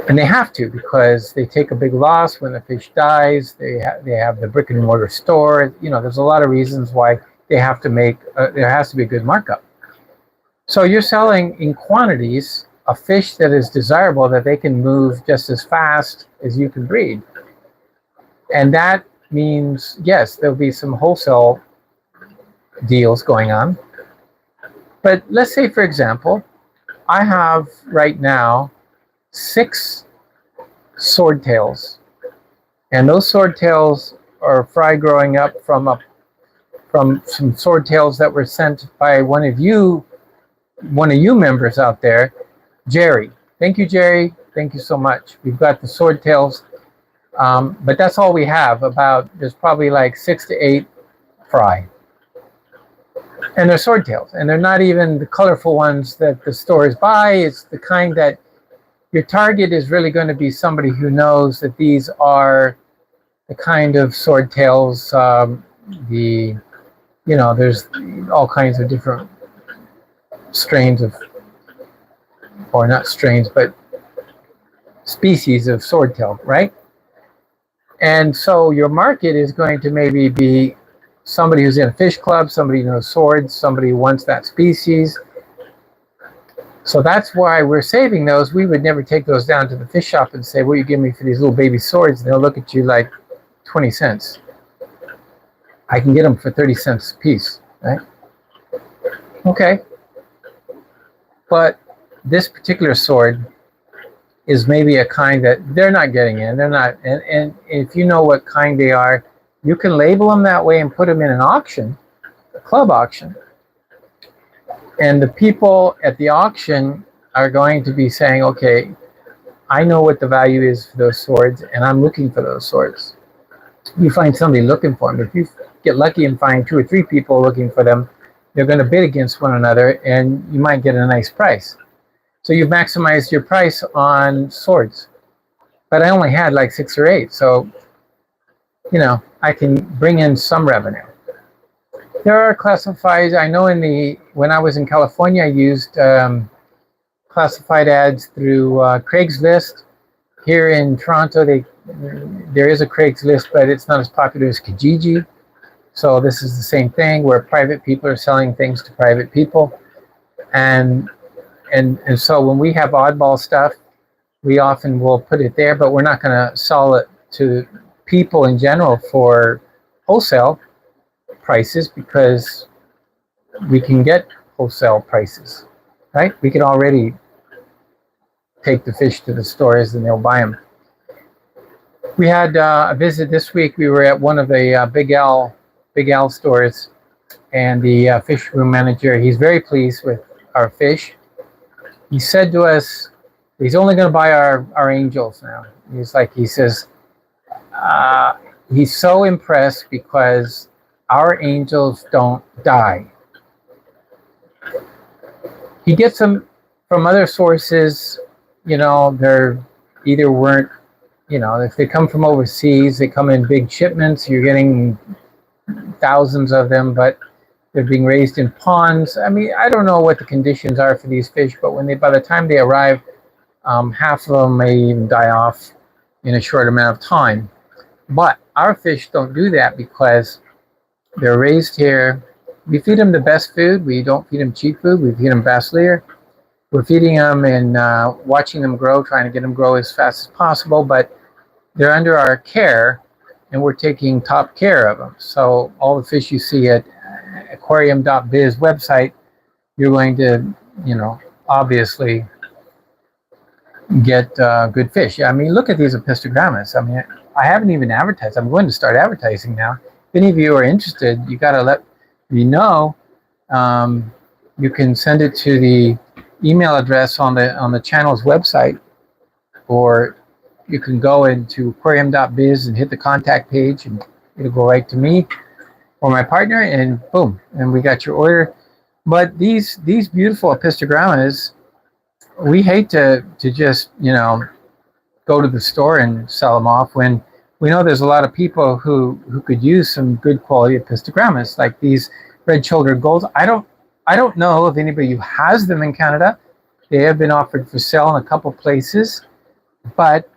And they have to, because they take a big loss when the fish dies. They have the brick and mortar store. There's a lot of reasons why they have to make. There has to be a good markup. So you're selling in quantities a fish that is desirable, that they can move just as fast as you can breed. And that means, yes, there'll be some wholesale deals going on. But let's say, for example, I have right now 6 swordtails, and those swordtails are fry growing up from a from some swordtails that were sent by one of you members out there, Jerry. Thank you, Jerry. Thank you so much. We've got the swordtails, but that's all we have. There's probably like 6 to 8 fry. And they're swordtails, and they're not even the colorful ones that the stores buy. It's the kind that your target is really going to be somebody who knows that these are the kind of swordtails. There's all kinds of different strains of, or not strains, but species of swordtail, right? And so your market is going to maybe be somebody who's in a fish club, somebody who knows swords, somebody who wants that species. So that's why we're saving those. We would never take those down to the fish shop and say, what do you give me for these little baby swords? And they'll look at you like 20 cents. I can get them for 30 cents a piece, right? Okay. But this particular sword is maybe a kind that they're not getting in. They're not, and if you know what kind they are, you can label them that way and put them in an auction, a club auction. And the people at the auction are going to be saying, okay, I know what the value is for those swords, and I'm looking for those swords. You find somebody looking for them. If you get lucky and find 2 or 3 people looking for them, they're going to bid against one another, and you might get a nice price. So you've maximized your price on swords. But I only had like 6 or 8, so, I can bring in some revenue. There are classifieds. I know when I was in California, I used classified ads through Craigslist. Here in Toronto, there is a Craigslist, but it's not as popular as Kijiji. So this is the same thing where private people are selling things to private people. And so when we have oddball stuff, we often will put it there, but we're not going to sell it to people in general for wholesale prices, because we can get wholesale prices, right? We can already take the fish to the stores and they'll buy them. We had a visit this week. We were at one of the Big Al stores, and the fish room manager, he's very pleased with our fish. He said to us, he's only going to buy our angels now. He says, he's so impressed because our angels don't die. He gets them from other sources, they're either weren't, if they come from overseas, they come in big shipments, you're getting thousands of them, but they're being raised in ponds. I mean, I don't know what the conditions are for these fish, but by the time they arrive, half of them may even die off in a short amount of time. But our fish don't do that because they're raised here. We feed them the best food. We don't feed them cheap food. We feed them Basileer. We're feeding them and watching them grow, trying to get them grow as fast as possible, but they're under our care, and we're taking top care of them. So all the fish you see at aquarium.biz website, you're going to, obviously get good fish. I mean, look at these Apistogrammas. I mean, I haven't even advertised. I'm going to start advertising now. If any of you are interested, you got to let me know. You can send it to the email address on the channel's website, or you can go into aquarium.biz and hit the contact page, and it'll go right to me or my partner, and boom, and we got your order. But these beautiful Apistogrammas, we hate to just go to the store and sell them off when we know there's a lot of people who could use some good quality Apistogrammas, like these red-shouldered gulls. I don't know of anybody who has them in Canada. They have been offered for sale in a couple places, but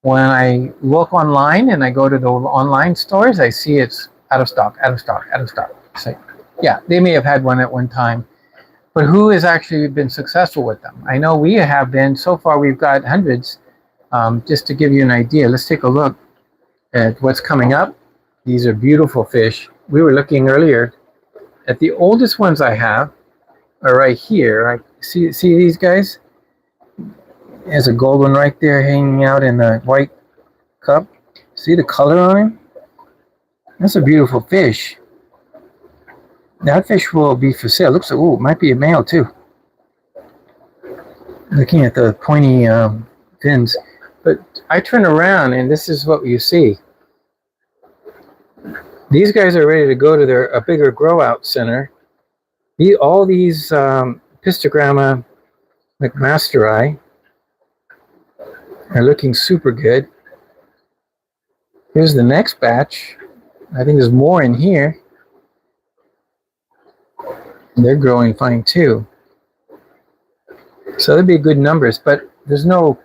when I look online and I go to the online stores, I see it's out of stock, out of stock, out of stock. So, yeah, they may have had one at one time, but who has actually been successful with them? I know we have been. So far, we've got hundreds. Just to give you an idea, let's take a look at what's coming up. These are beautiful fish. We were looking earlier at the oldest ones I have are right here. I see these guys? There's a gold one right there hanging out in the white cup. See the color on him? That's a beautiful fish. That fish will be for sale. Looks like, ooh, it might be a male too. Looking at the pointy fins. But I turn around and this is what you see. These guys are ready to go to a bigger grow out center. All these Apistogramma McMasteri are looking super good. Here's the next batch. I think there's more in here. They're growing fine too. So that'd be good numbers, but there's no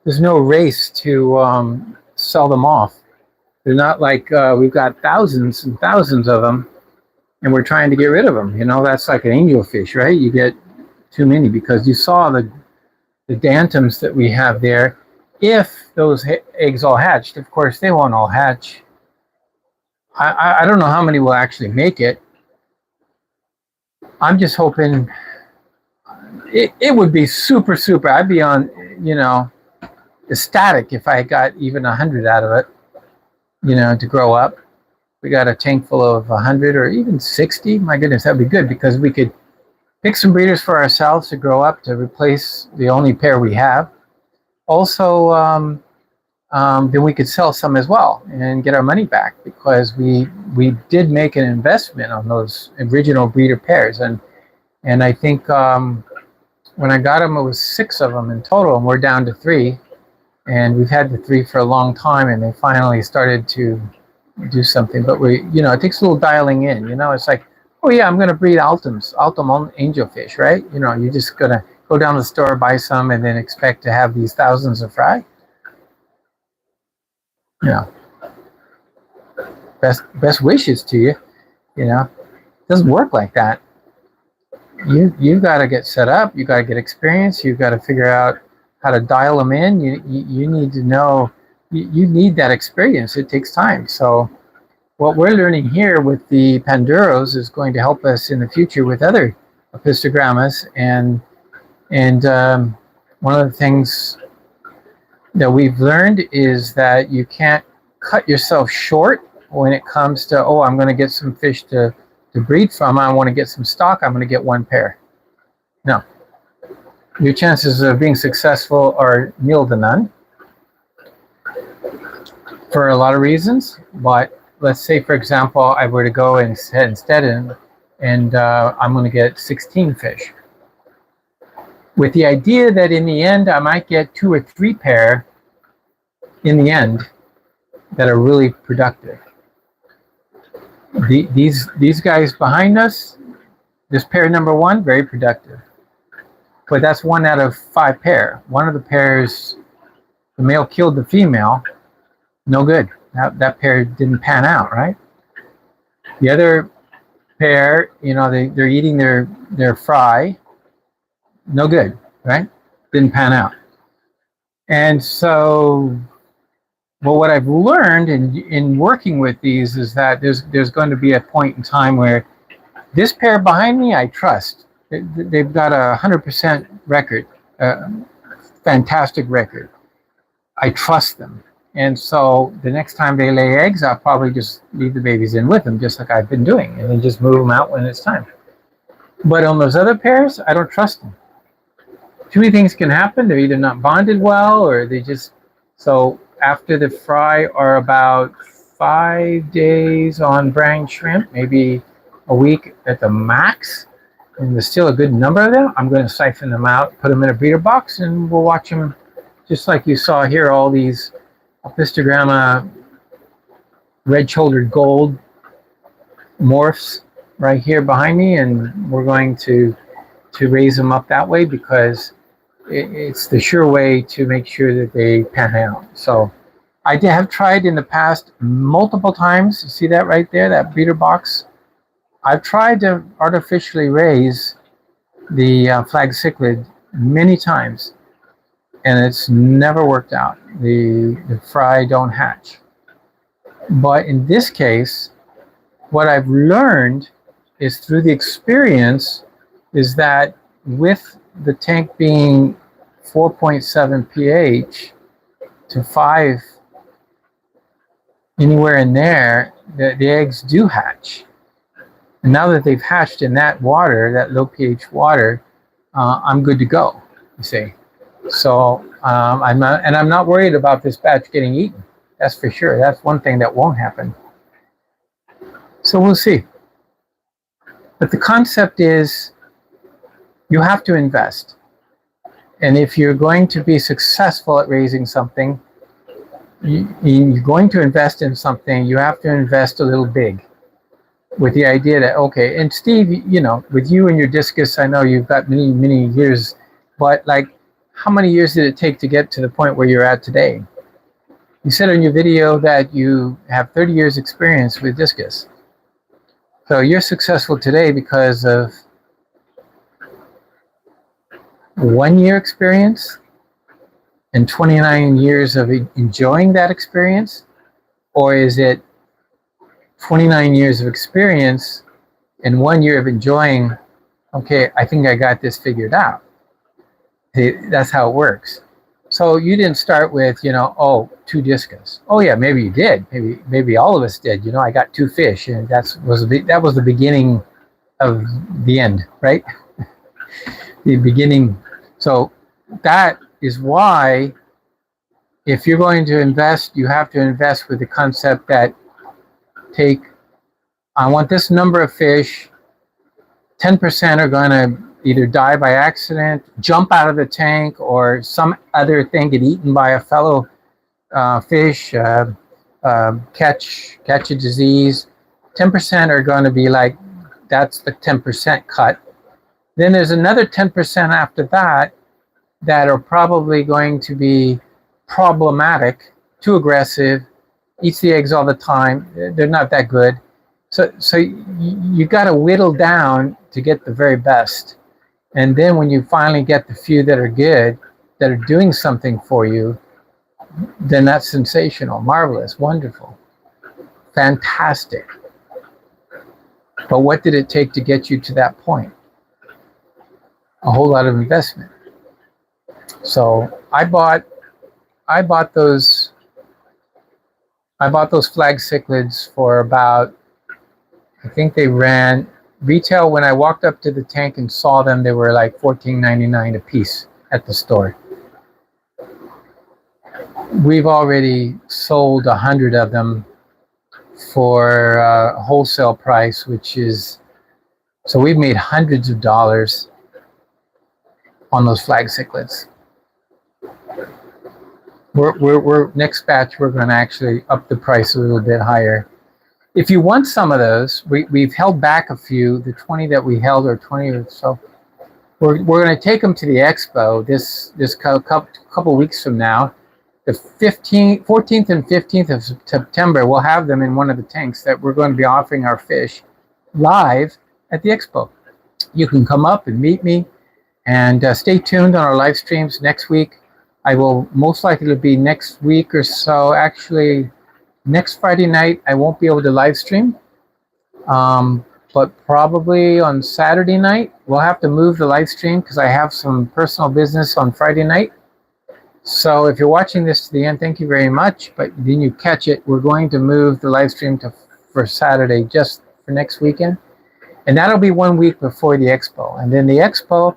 race to sell them off. They're not like we've got thousands and thousands of them, and we're trying to get rid of them. You know, that's like an angelfish, right? You get too many because you saw the dantums that we have there. If those eggs all hatched, of course they won't all hatch. I don't know how many will actually make it. I'm just hoping it would be super. I'd be on, you know, ecstatic if I got even 100 out of it, you know, to grow up. We got a tank full of 100 or even 60. My goodness, that'd be good because we could pick some breeders for ourselves to grow up to replace the only pair we have. Also, then we could sell some as well and get our money back because we did make an investment on those original breeder pairs, and I think when I got them it was 6 of them in total, and we're down to 3, and we've had the 3 for a long time, and they finally started to do something. But you know, it takes a little dialing in. You know, it's like, oh yeah, I'm going to breed Altum angelfish, right? You know, you're just going to go down to the store, buy some, and then expect to have these thousands of fry. You know, best wishes to you. You know, it doesn't work like that. You've got to get set up. You got to get experience. You've got to figure out how to dial them in. You need to know. You need that experience. It takes time. So what we're learning here with the Panduros is going to help us in the future with other Apistogrammas. And one of the things that we've learned is that you can't cut yourself short when it comes to, oh, I'm going to get some fish to breed from. I want to get some stock. I'm going to get 1 pair. No. Your chances of being successful are nil to none for a lot of reasons. But let's say, for example, I were to go instead and I'm going to get 16 fish, with the idea that in the end I might get 2 or 3 pair in the end that are really productive. These guys behind us, this pair number 1, very productive. But that's 1 out of 5 pair. One of the pairs, the male killed the female. No good. That pair didn't pan out, right? The other pair, you know, they're eating their fry. No good, right? Didn't pan out. And so, well, what I've learned in working with these is that there's going to be a point in time where this pair behind me I trust. They've got a 100% record, fantastic record. I trust them. And so the next time they lay eggs, I'll probably just leave the babies in with them, just like I've been doing, and then just move them out when it's time. But on those other pairs, I don't trust them. Too many things can happen. They're either not bonded well, or they just... So after the fry are about 5 days on brine shrimp, maybe a week at the max, and there's still a good number of them, I'm going to siphon them out, put them in a breeder box, and we'll watch them just like you saw here, all these Apistogramma red-shouldered gold morphs right here behind me, and we're going to raise them up that way because it's the sure way to make sure that they pan out. So I have tried in the past multiple times. You see that right there, that breeder box? I've tried to artificially raise the flag cichlid many times, and it's never worked out. The fry don't hatch. But in this case, what I've learned is through the experience is that with the tank being 4.7 pH to 5, anywhere in there, the eggs do hatch. And now that they've hatched in that water, that low pH water, I'm good to go, you see. So I'm not worried about this batch getting eaten. That's for sure. That's one thing that won't happen. So we'll see. But the concept is you have to invest. And if you're going to be successful at raising something, you're going to invest in something, you have to invest a little big. With the idea that, okay, and Steve, you know, with you and your discus, I know you've got many, many years, but like, how many years did it take to get to the point where you're at today? You said in your video that you have 30 years experience with discus. So you're successful today because of 1 year experience and 29 years of enjoying that experience? Or is it 29 years of experience and 1 year of enjoying, okay, I think I got this figured out? That's how it works. So you didn't start with, you know, oh, 2 discus. Oh yeah, maybe you did. Maybe all of us did. You know, I got 2 fish, and that was the beginning of the end, right? The beginning. So that is why, if you're going to invest, you have to invest with the concept that I want this number of fish, 10% are going to either die by accident, jump out of the tank, or some other thing get eaten by a fellow fish, catch a disease. 10% are going to be like, that's the 10% cut. Then there's another 10% after that that are probably going to be problematic, too aggressive, eats the eggs all the time. They're not that good. So you got to whittle down to get the very best. And then when you finally get the few that are good, that are doing something for you, then that's sensational, marvelous, wonderful, fantastic. But what did it take to get you to that point? A whole lot of investment. So I bought those flag cichlids for about, I think they ran retail. When I walked up to the tank and saw them, they were like $14.99 a piece at the store. We've already sold 100 of them for a wholesale price, which is, so we've made hundreds of dollars on those flag cichlids. We're next batch, we're going to actually up the price a little bit higher. If you want some of those, we've held back a few. The 20 that we held, or 20 or so, we're going to take them to the Expo this couple weeks from now. The 14th and 15th of September, we'll have them in one of the tanks that we're going to be offering our fish live at the Expo. You can come up and meet me, and stay tuned on our live streams next week. I will most likely be next week or so. Actually, next Friday night, I won't be able to live stream. But probably on Saturday night, we'll have to move the live stream because I have some personal business on Friday night. So if you're watching this to the end, thank you very much. But then you catch it, we're going to move the live stream for Saturday, just for next weekend. And that'll be 1 week before the Expo. And then the Expo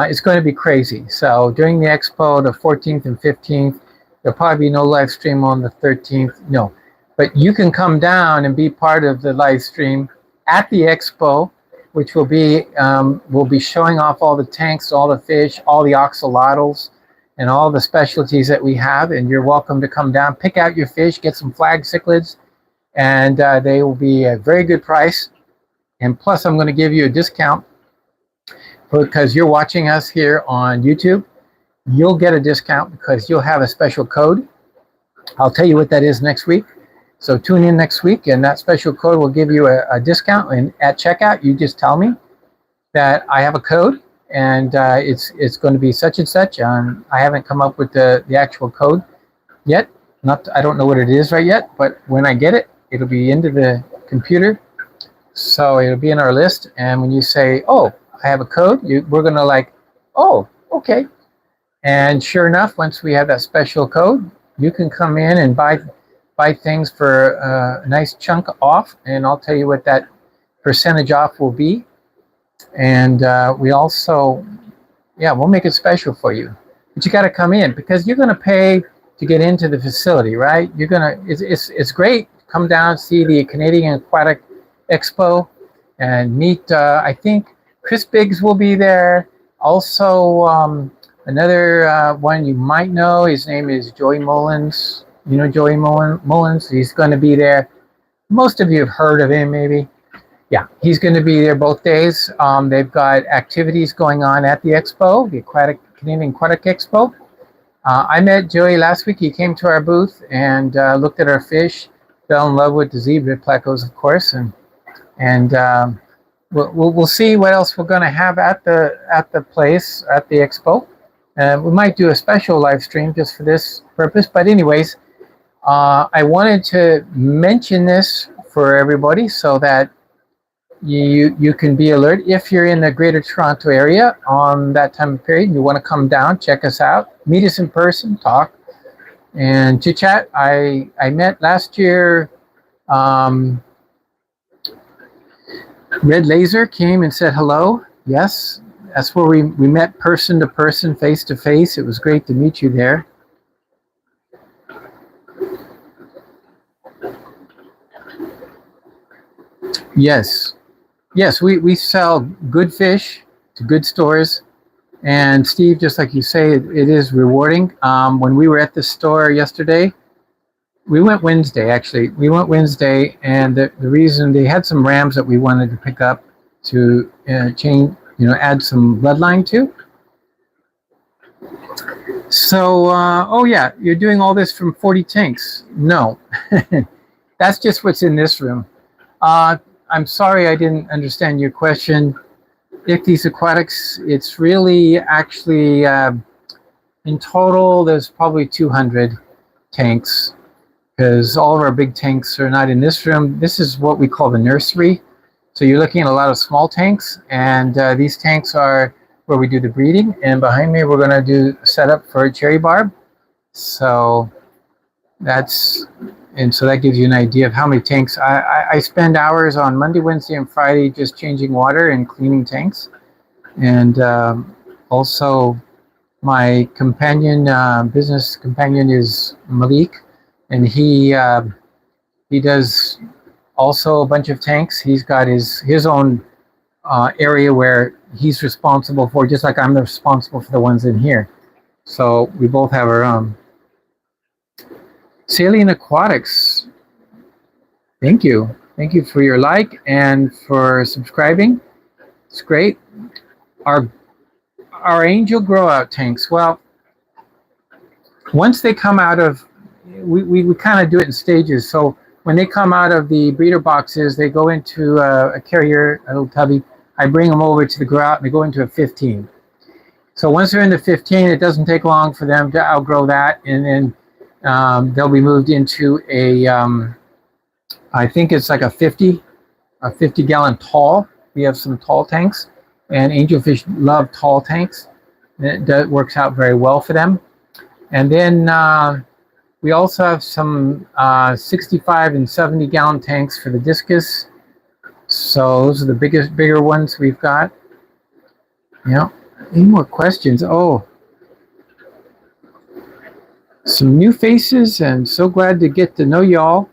is going to be crazy. So during the Expo, the 14th and 15th, there'll probably be no live stream on the 13th. No. But you can come down and be part of the live stream at the Expo, which will be, we'll be showing off all the tanks, all the fish, all the axolotls, and all the specialties that we have. And you're welcome to come down, pick out your fish, get some flag cichlids, and they will be a very good price. And plus, I'm going to give you a discount because you're watching us here on YouTube. You'll get a discount because you'll have a special code. I'll tell you what that is next week. So tune in next week, and that special code will give you a discount. And at checkout, you just tell me that I have a code, and it's going to be such and such. I haven't come up with the actual code yet. I don't know what it is right yet, but when I get it, it'll be into the computer. So it'll be in our list. And when you say, oh, I have a code, we're going to like, oh, okay. And sure enough, once we have that special code, you can come in and buy things for a nice chunk off. And I'll tell you what that percentage off will be. And we also, yeah, we'll make it special for you. But you got to come in because you're going to pay to get into the facility, right? You're going to, it's great. Come down, see the Canadian Aquatic Expo and meet, I think Chris Biggs will be there. Also, another one you might know, his name is Joey Mullins. You know Joey Mullins? He's going to be there. Most of you have heard of him, maybe. Yeah, he's going to be there both days. They've got activities going on at the Expo, the Canadian Aquatic Expo. I met Joey last week. He came to our booth and looked at our fish, fell in love with the zebra plecos, of course, and we'll see what else we're going to have at the place at the Expo. We might do a special live stream just for this purpose. But anyways, I wanted to mention this for everybody so that you can be alert. If you're in the Greater Toronto area on that time of period, you want to come down, check us out, meet us in person, talk, and chit chat. I met last year. Red Laser came and said hello. Yes, that's where we met person to person, face to face. It was great to meet you there. Yes. Yes, we sell good fish to good stores. And Steve, just like you say, it is rewarding. When we were at the store yesterday, we went Wednesday, actually. We went Wednesday, and the reason they had some rams that we wanted to pick up to add some bloodline to. So, oh yeah, you're doing all this from 40 tanks. No, that's just what's in this room. I'm sorry I didn't understand your question. FishEZ Aquatics, it's really actually, in total, there's probably 200 tanks because all of our big tanks are not in this room. This is what we call the nursery. So you're looking at a lot of small tanks, and these tanks are where we do the breeding. And behind me, we're going to do setup for cherry barb. So so that gives you an idea of how many tanks. I spend hours on Monday, Wednesday, and Friday just changing water and cleaning tanks. And also my business companion is Malik, and he does also a bunch of tanks. He's got his own area where he's responsible for, just like I'm responsible for the ones in here. So we both have our own. Saline Aquatics, thank you. Thank you for your like and for subscribing. It's great. Our angel grow out tanks, well, once they come out of, we kind of do it in stages. So when they come out of the breeder boxes, they go into a carrier, a little tubby. I bring them over to the grow out and they go into a 15. So once they're in the 15, it doesn't take long for them to outgrow that, and then they'll be moved into a, I think it's like a 50-gallon tall. We have some tall tanks, and angelfish love tall tanks. That works out very well for them. And then we also have some 65 and 70-gallon tanks for the discus. So those are the bigger ones we've got. Yeah. Any more questions? Oh. Some new faces, and so glad to get to know y'all.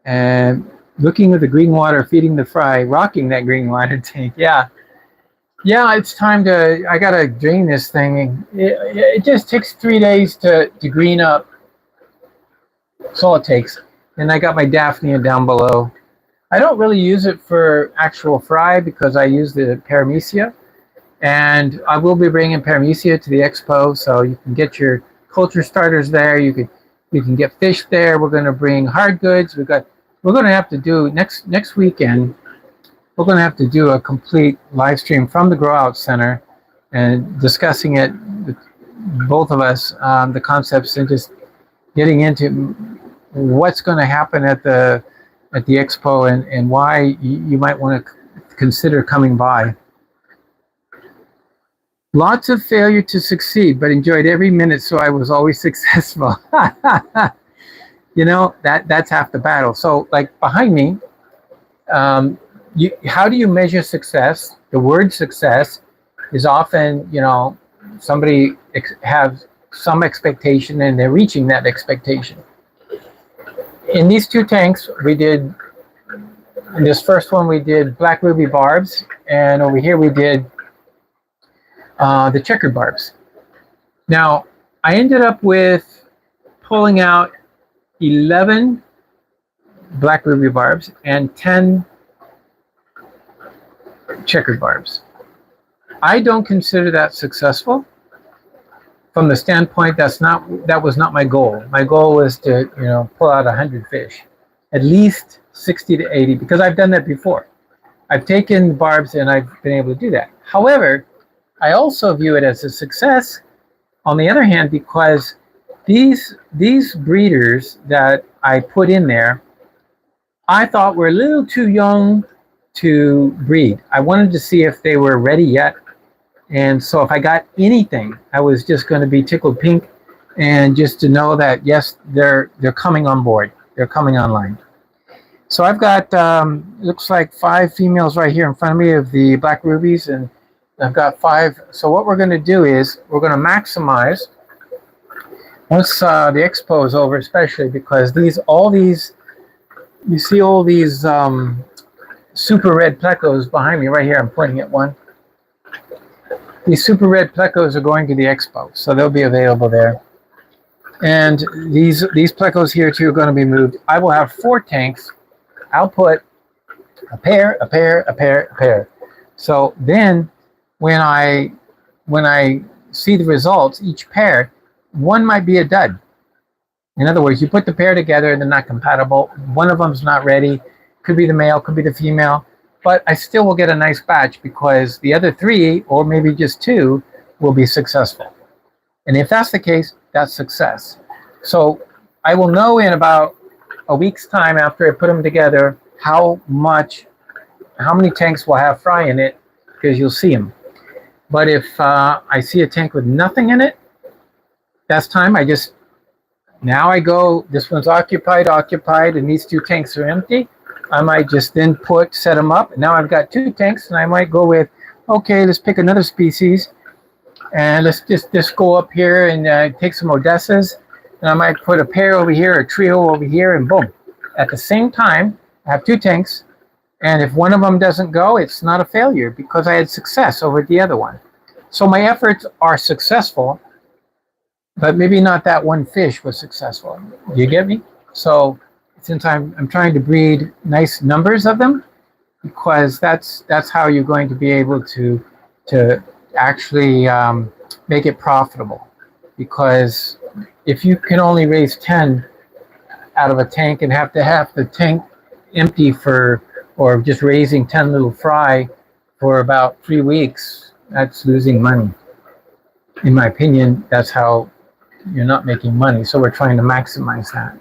And looking at the green water, feeding the fry, rocking that green water tank. Yeah, it's time to. I gotta drain this thing. It just takes 3 days to green up. That's all it takes. And I got my Daphnia down below. I don't really use it for actual fry because I use the paramecia, and I will be bringing paramecia to the Expo, so you can get your culture starters there. You can get fish there. We're going to bring hard goods. We're going to have to do next weekend. We're going to have to do a complete live stream from the Grow Out Center and discussing it, both of us, the concepts, and just getting into what's going to happen at the Expo and why you might want to consider coming by. Lots of failure to succeed, but enjoyed every minute, so I was always successful. You know, that's half the battle. So, like behind me, how do you measure success? The word success is often, somebody has some expectation and they're reaching that expectation. In these two tanks, in this first one, we did black ruby barbs, and over here we did the checkered barbs. Now, I ended up with pulling out 11 black ruby barbs and 10 checkered barbs. I don't consider that successful from the standpoint that was not my goal. My goal was to pull out 100 fish, at least 60 to 80, because I've done that before. I've taken barbs and I've been able to do that. However, I also view it as a success, on the other hand, because these breeders that I put in there, I thought were a little too young to breed. I wanted to see if they were ready yet. And so if I got anything, I was just going to be tickled pink, and just to know that, yes, they're coming on board. They're coming online. So I've got, looks like 5 females right here in front of me of the black rubies, and I've got 5. So what we're going to do is we're going to maximize once the expo is over, especially because all these, you see all these super red plecos behind me right here. I'm pointing at one. These super red plecos are going to the expo, so they'll be available there. And these plecos here too are going to be moved. I will have 4 tanks. I'll put a pair, a pair, a pair, a pair. So then when I see the results, each pair, one might be a dud. In other words, you put the pair together and they're not compatible. One of them's not ready. Could be the male, could be the female. But I still will get a nice batch because the other 3, or maybe just 2, will be successful. And if that's the case, that's success. So I will know in about a week's time after I put them together how many tanks will have fry in it, because you'll see them. But if I see a tank with nothing in it, that's time. Now I go, this one's occupied, and these 2 tanks are empty. I might just then set them up. And now I've got 2 tanks, and I might go with, okay, let's pick another species, and let's just go up here and take some Odessas, and I might put a pair over here, a trio over here, and boom. At the same time, I have 2 tanks, and if one of them doesn't go, it's not a failure because I had success over the other one. So my efforts are successful, but maybe not that one fish was successful. Do you get me? So since I'm trying to breed nice numbers of them, because that's how you're going to be able to actually make it profitable. Because if you can only raise 10 out of a tank and have to have the tank empty or just raising 10 little fry for about 3 weeks, that's losing money. In my opinion, that's how you're not making money. So we're trying to maximize that.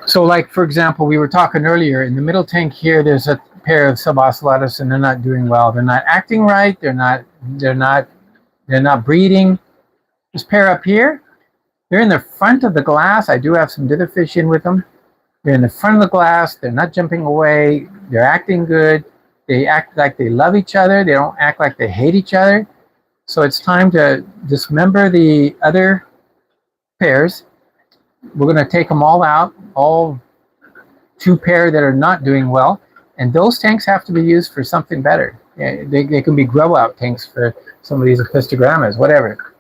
So like, for example, we were talking earlier, in the middle tank here, there's a pair of subocellatus, and they're not doing well. They're not acting right. They're not breeding. This pair up here, they're in the front of the glass. I do have some dither fish in with them. They're in the front of the glass. They're not jumping away. They're acting good. They act like they love each other. They don't act like they hate each other. So it's time to dismember the other pairs. We're going to take them all out, all 2 pair that are not doing well. And those tanks have to be used for something better. They can be grow out tanks for some of these Apistogrammas, whatever.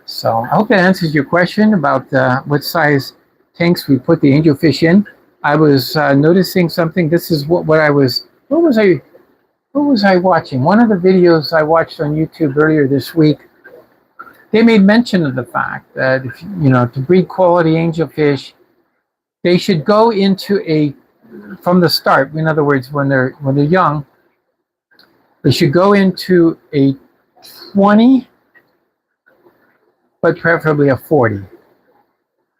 So I hope that answers your question about what size tanks we put the angelfish in. I was noticing something. This is what was I watching? One of the videos I watched on YouTube earlier this week, they made mention of the fact that if to breed quality angelfish, they should go into from the start. In other words, when they're young, they should go into a 20, but preferably a 40.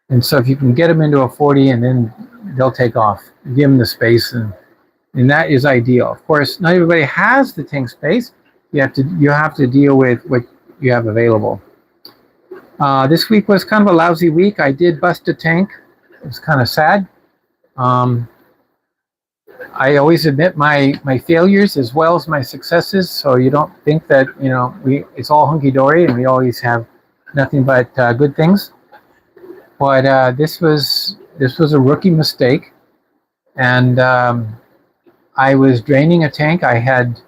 And so if you can get them into a 40, and then they'll take off. Give them the space, and that is ideal. Of course, not everybody has the tank space. You have to deal with what you have available. This week was kind of a lousy week. I did bust a tank. It was kind of sad. I always admit my failures as well as my successes, so you don't think that it's all hunky dory and we always have nothing but good things. But this was a rookie mistake, and I was draining a tank. I had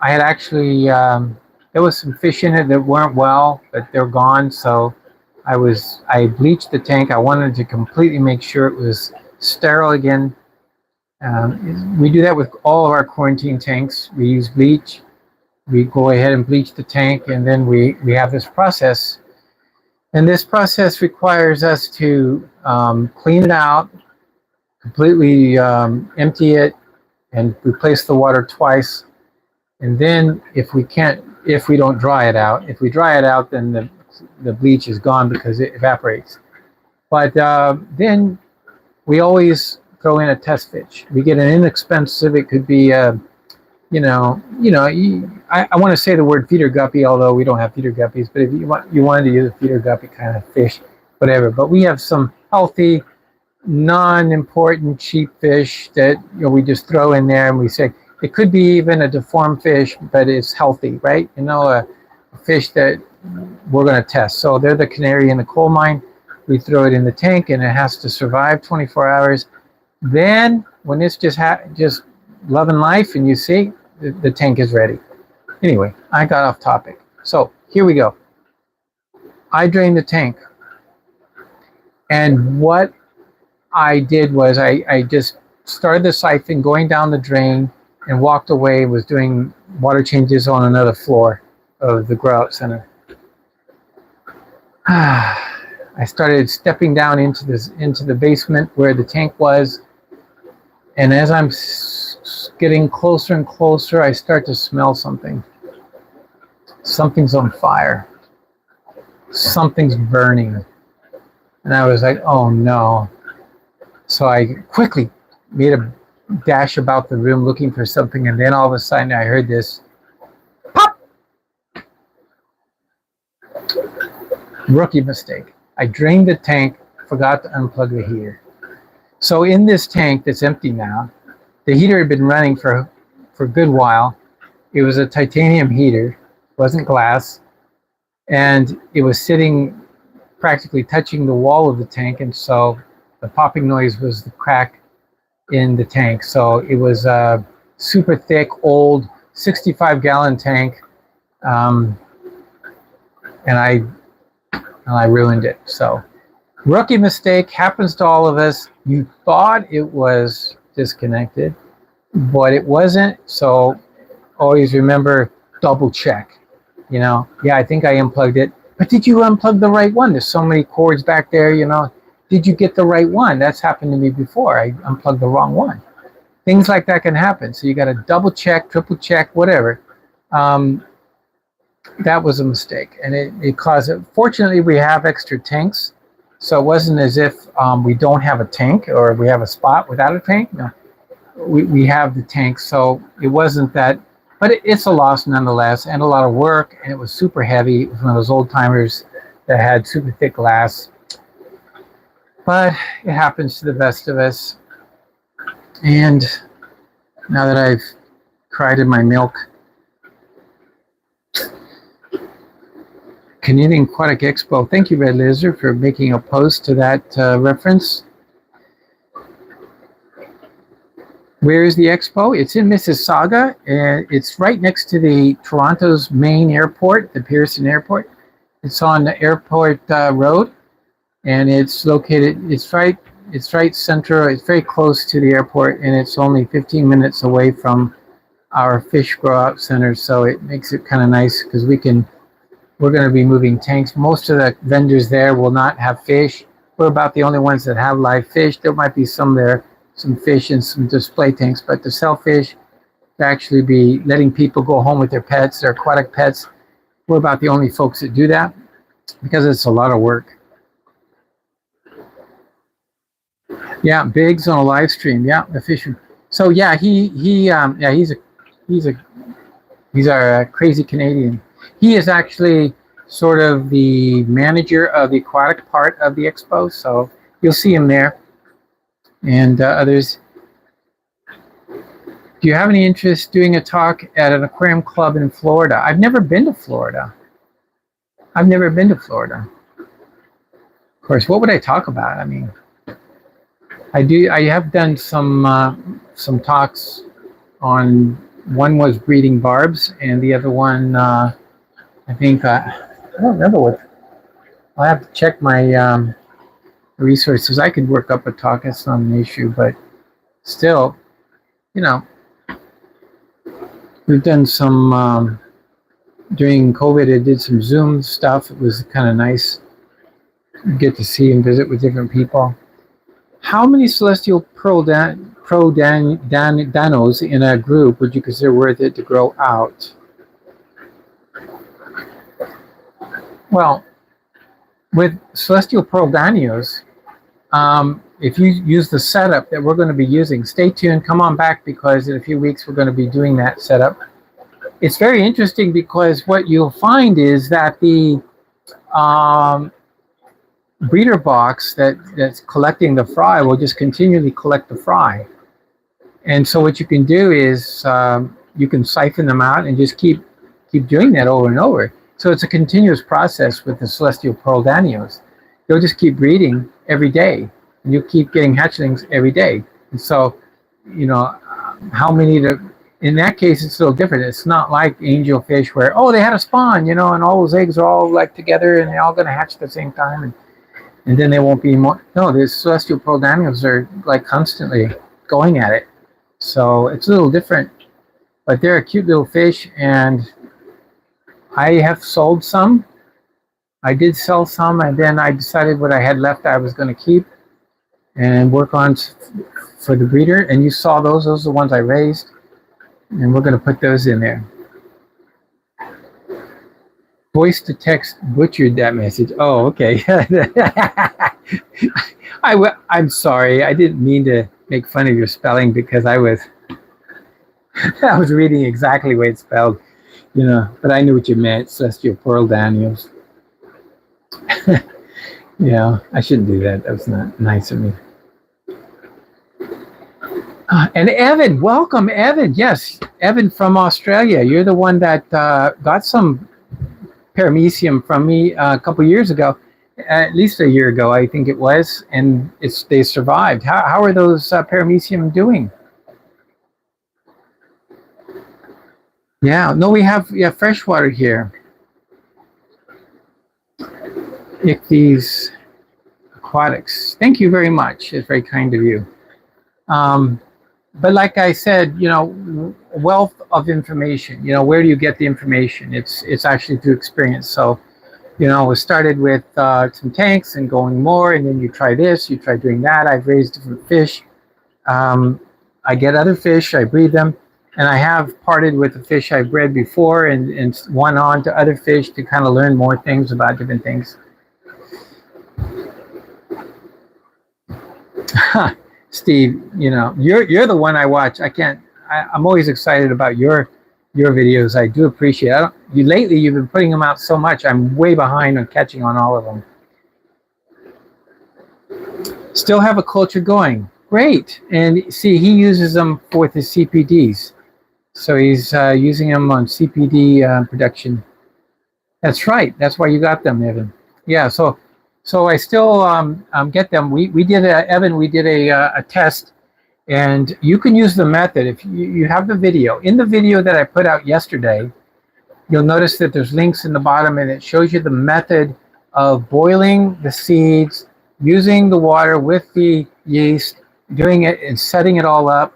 actually there was some fish in it that weren't well, but they're gone. So I bleached the tank. I wanted to completely make sure it was sterile again. We do that with all of our quarantine tanks. We use bleach. We go ahead and bleach the tank, and then we have this process. And this process requires us to clean it out, completely empty it, and replace the water twice. And then if we don't dry it out, if we dry it out, then the bleach is gone because it evaporates. But then we always throw in a test fish. We get an inexpensive, it could be, I want to say the word feeder guppy, although we don't have feeder guppies, but if you wanted to use a feeder guppy kind of fish, whatever. But we have some healthy, non-important, cheap fish that we just throw in there, and we say it could be even a deformed fish, but it's healthy, right? A fish that we're going to test. So they're the canary in the coal mine. We throw it in the tank, and it has to survive 24 hours. Then, when it's just loving life, and you see, the tank is ready. Anyway, I got off topic. So here we go. I drained the tank, and what I did was I just started the siphon, going down the drain, and walked away. Was doing water changes on another floor of the grow out center. I started stepping down into the basement where the tank was, and as I'm getting closer and closer, I start to smell something. Something's on fire. Something's burning. And I was like, oh no. So I quickly made a dash about the room looking for something, and then all of a sudden I heard this pop! Rookie mistake. I drained the tank, forgot to unplug the heater. So in this tank that's empty now, the heater had been running for a good while. It was a titanium heater, wasn't glass, and it was sitting practically touching the wall of the tank, and so the popping noise was the crack in the tank. So it was a super thick, old 65-gallon tank, and I ruined it. So rookie mistake, happens to all of us. You thought it was disconnected, but it wasn't. So always remember, double check. Yeah, I think I unplugged it, but did you unplug the right one? There's so many cords back there. Did you get the right one? That's happened to me before. I unplugged the wrong one. Things like that can happen. So you got to double check, triple check, whatever. That was a mistake, and it caused it. Fortunately, we have extra tanks, so it wasn't as if we don't have a tank or we have a spot without a tank. No, we have the tank, so it wasn't that. But it's a loss nonetheless, and a lot of work, and it was super heavy. It was one of those old timers that had super thick glass. But it happens to the best of us. And now that I've cried in my milk, Canadian Aquatic Expo. Thank you, Red Lizard, for making a post to that reference. Where is the expo? It's in Mississauga, and it's right next to the Toronto's main airport, the Pearson Airport. It's on the airport road, and it's located. It's right central. It's very close to the airport, and it's only 15 minutes away from our fish grow out center. So it makes it kind of nice because we're going to be moving tanks. Most of the vendors there will not have fish. We're about the only ones that have live fish. There might be some there, some fish and some display tanks, but to sell fish, to actually be letting people go home with their pets, their aquatic pets, we're about the only folks that do that because it's a lot of work. Yeah, Biggs on a live stream. Yeah, the fisher. So yeah, he's our crazy Canadian. He is actually sort of the manager of the aquatic part of the expo, so you'll see him there. and others. Do you have any interest doing a talk at an aquarium club in Florida? I've never been to Florida. I've never been to Florida. Of course, what would I talk about? I mean, I have done some talks on. One was breeding barbs, and the other one, I think, I don't remember what. I'll have to check my resources. I could work up a talk. It's not an issue, but still, you know, we've done some during COVID. I did some Zoom stuff. It was kind of nice. Get to see and visit with different people. How many celestial pearl danos in a group would you consider worth it to grow out? Well, with celestial pearl danos, if you use the setup that we're going to be using, stay tuned, come on back, because in a few weeks we're going to be doing that setup. It's very interesting because what you'll find is that the breeder box that's collecting the fry will just continually collect the fry. And so what you can do is you can siphon them out and just keep doing that over and over. So it's a continuous process with the celestial pearl danios. They'll just keep breeding every day, and you keep getting hatchlings every day. And so, you know, how many to, in that case, it's a little different. It's not like angelfish where, oh, they had a spawn, you know, and all those eggs are all like together and they're all going to hatch at the same time. And then they won't be more. No, the celestial pearl danios are like constantly going at it. So it's a little different, but they're a cute little fish, and I have sold some. I did sell some, and then I decided what I had left I was going to keep and work on for the breeder. And you saw those are the ones I raised, and we're going to put those in there. Voice to text butchered that message. Oh, okay. I'm sorry. I didn't mean to make fun of your spelling, because I was reading exactly the way it's spelled, you know, but I knew what you meant. Celestial pearl danios. Yeah, I shouldn't do that. That was not nice of me. And Evan, welcome, Evan. Yes, Evan from Australia. You're the one that got some paramecium from me a couple years ago, at least a year ago, I think it was, and they survived. How are those paramecium doing? Yeah, no, we have freshwater here. Ichthy's Aquatics. Thank you very much. It's very kind of you. But like I said, you know, wealth of information. You know, where do you get the information? It's actually through experience. So, you know, it started with some tanks and going more, and then you try this, you try doing that. I've raised different fish. I get other fish, I breed them, and I have parted with the fish I've bred before and went on to other fish to kind of learn more things about different things. Steve, you know, you're the one I watch. I'm always excited about your videos. I do appreciate it. Lately you've been putting them out so much. I'm way behind on catching on all of them. Still have a culture going. Great. And see, he uses them for his CPDs. So he's using them on CPD production. That's right. That's why you got them, Evan. Yeah. So I still get them. We did a test, and you can use the method if you have the video. In the video that I put out yesterday, you'll notice that there's links in the bottom, and it shows you the method of boiling the seeds, using the water with the yeast, doing it and setting it all up,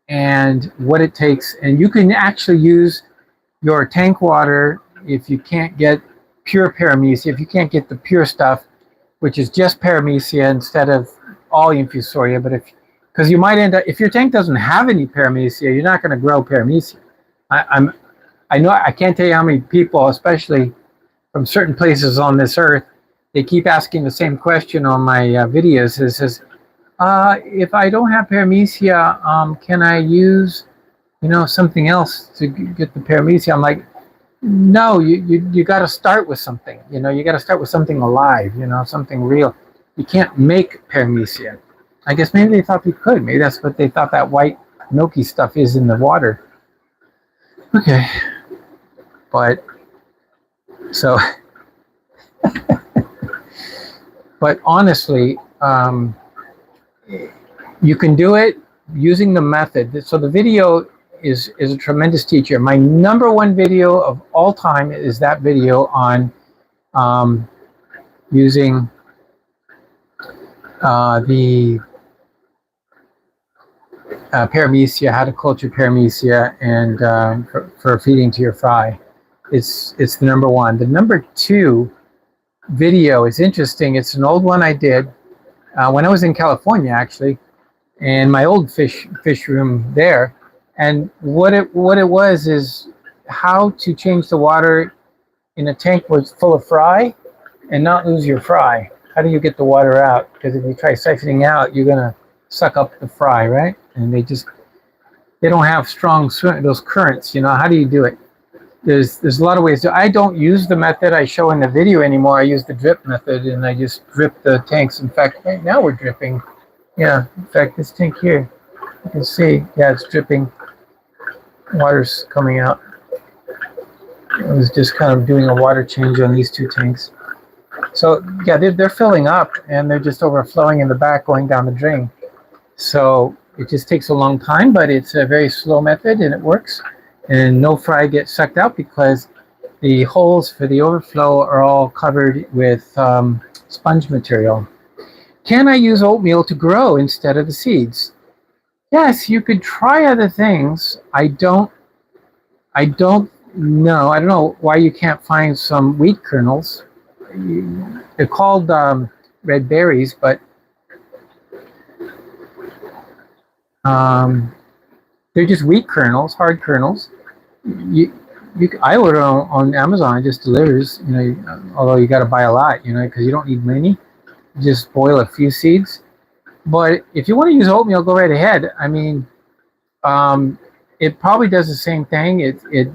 and what it takes. And you can actually use your tank water if you can't get pure paramecia, if you can't get the pure stuff, which is just paramecia instead of all infusoria. But because you might end up, if your tank doesn't have any paramecia, you're not going to grow paramecia. I know, I can't tell you how many people, especially from certain places on this earth, they keep asking the same question on my videos. It says, if I don't have paramecia, can I use, you know, something else to get the paramecia? I'm like, no, you got to start with something. You know, you got to start with something alive. You know, something real. You can't make paramecia. I guess maybe they thought they could. Maybe that's what they thought that white milky stuff is in the water. Okay. But, so, but honestly, you can do it using the method. So the video is a tremendous teacher. My #1 video of all time is that video on using the paramecia, how to culture paramecia, and for feeding to your fry. It's the #1. The #2 video is interesting. It's an old one I did when I was in California, actually, in my old fish room there. And what it was is how to change the water in a tank was full of fry and not lose your fry. How do you get the water out? Because if you try siphoning out, you're gonna suck up the fry, right? And they don't have strong those currents. You know, how do you do it? There's a lot of ways to. I don't use the method I show in the video anymore. I use the drip method, and I just drip the tanks. In fact, right now we're dripping. Yeah, in fact, this tank here, you can see, yeah, it's dripping. Water's coming out. I was just kind of doing a water change on these 2 tanks. So yeah, they're filling up, and they're just overflowing in the back, going down the drain. So it just takes a long time, but it's a very slow method, and it works. And no fry gets sucked out because the holes for the overflow are all covered with sponge material. Can I use oatmeal to grow instead of the seeds? Yes, you could try other things. I don't know. I don't know why you can't find some wheat kernels. They're called red berries, but they're just wheat kernels, hard kernels. I order on Amazon. It just delivers. You know, although you got to buy a lot. You know, because you don't need many. Just boil a few seeds. But if you want to use oatmeal, go right ahead. I mean, it probably does the same thing. It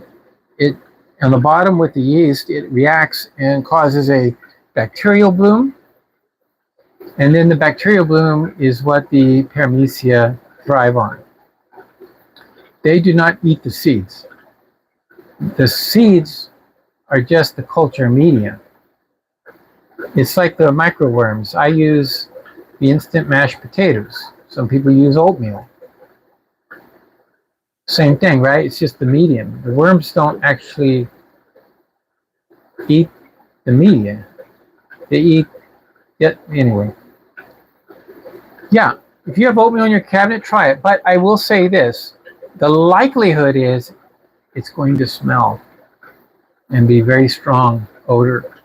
on the bottom with the yeast, it reacts and causes a bacterial bloom. And then the bacterial bloom is what the paramecia thrive on. They do not eat the seeds. The seeds are just the culture media. It's like the microworms. I use the instant mashed potatoes. Some people use oatmeal. Same thing, right? It's just the medium. The worms don't actually eat the media. They eat it anyway. Yeah, if you have oatmeal in your cabinet, try it. But I will say this. The likelihood is it's going to smell and be very strong odor.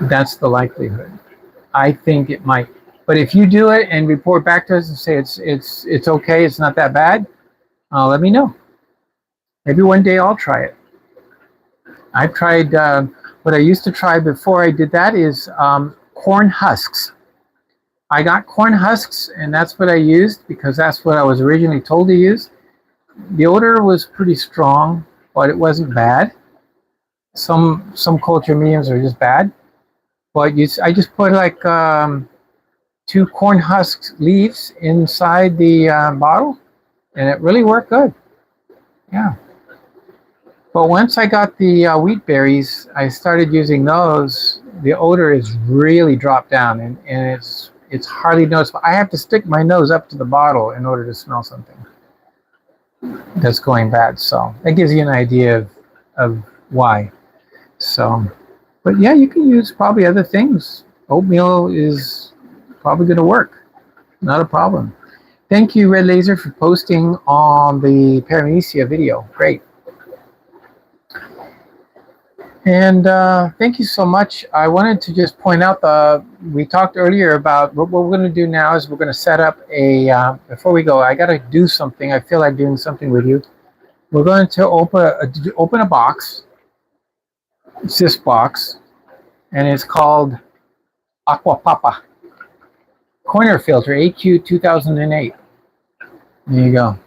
That's the likelihood. I think it might. But if you do it and report back to us and say it's okay, it's not that bad, let me know. Maybe one day I'll try it. I've tried, what I used to try before I did that is corn husks. I got corn husks, and that's what I used because that's what I was originally told to use. The odor was pretty strong, but it wasn't bad. Some culture mediums are just bad. But I just put like 2 corn husk leaves inside the bottle, and it really worked good. Yeah. But once I got the wheat berries, I started using those. The odor is really dropped down, and it's hardly noticeable. I have to stick my nose up to the bottle in order to smell something that's going bad. So that gives you an idea of why. So, but yeah, you can use probably other things. Oatmeal is probably going to work. Not a problem. Thank you, Red Laser, for posting on the paramecia video. Great. And thank you so much. I wanted to just point out we talked earlier about what we're going to do now is we're going to set up a, before we go, I got to do something. I feel like doing something with you. We're going to open a box. It's this box, and it's called Aqua Papa Corner Filter AQ 2008. There you go.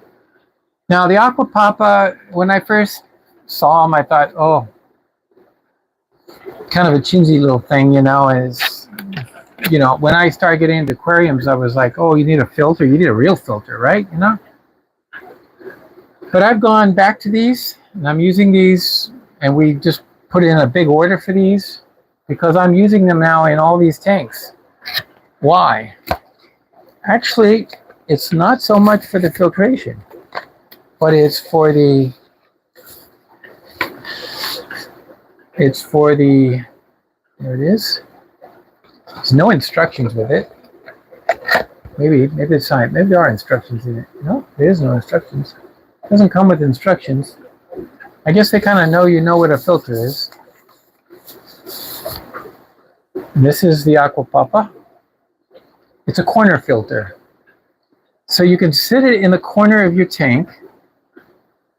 Now the Aqua Papa, when I first saw them, I thought, oh, kind of a chintzy little thing, you know, and you know, when I started getting into aquariums, I was like, oh, you need a filter. You need a real filter, right? You know? But I've gone back to these, and I'm using these, and we just put in a big order for these because I'm using them now in all these tanks. Why? Actually, it's not so much for the filtration, but it's for the there it is. There's no instructions with it. Maybe it's not. Maybe there are instructions in it. No, there is no instructions. It doesn't come with instructions. I guess they kind of know you know what a filter is. And this is the Aqua Papa. It's a corner filter. So you can sit it in the corner of your tank.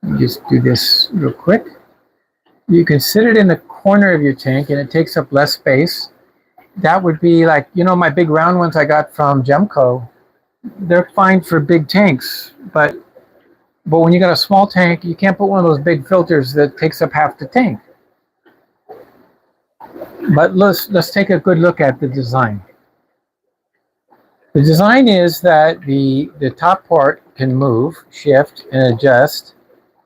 Let me just do this real quick. You can sit it in the corner of your tank and it takes up less space. That would be like, you know, my big round ones I got from Gemco. They're fine for big tanks, but when you got a small tank, you can't put one of those big filters that takes up half the tank. But let's take a good look at the design. The design is that the top part can move, shift, and adjust.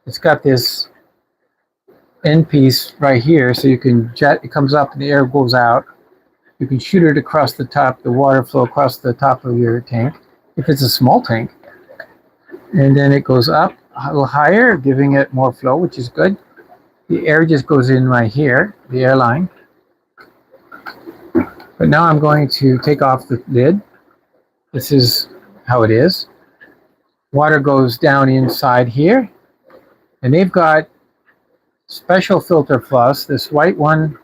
It's got this end piece right here, so you can jet. It comes up and the air goes out. You can shoot it across the top, the water flow across the top of your tank, if it's a small tank. And then it goes up a little higher, giving it more flow, which is good. The air just goes in right here, the airline. But now I'm going to take off the lid. This is how it is. Water goes down inside here. And they've got special filter floss. This white one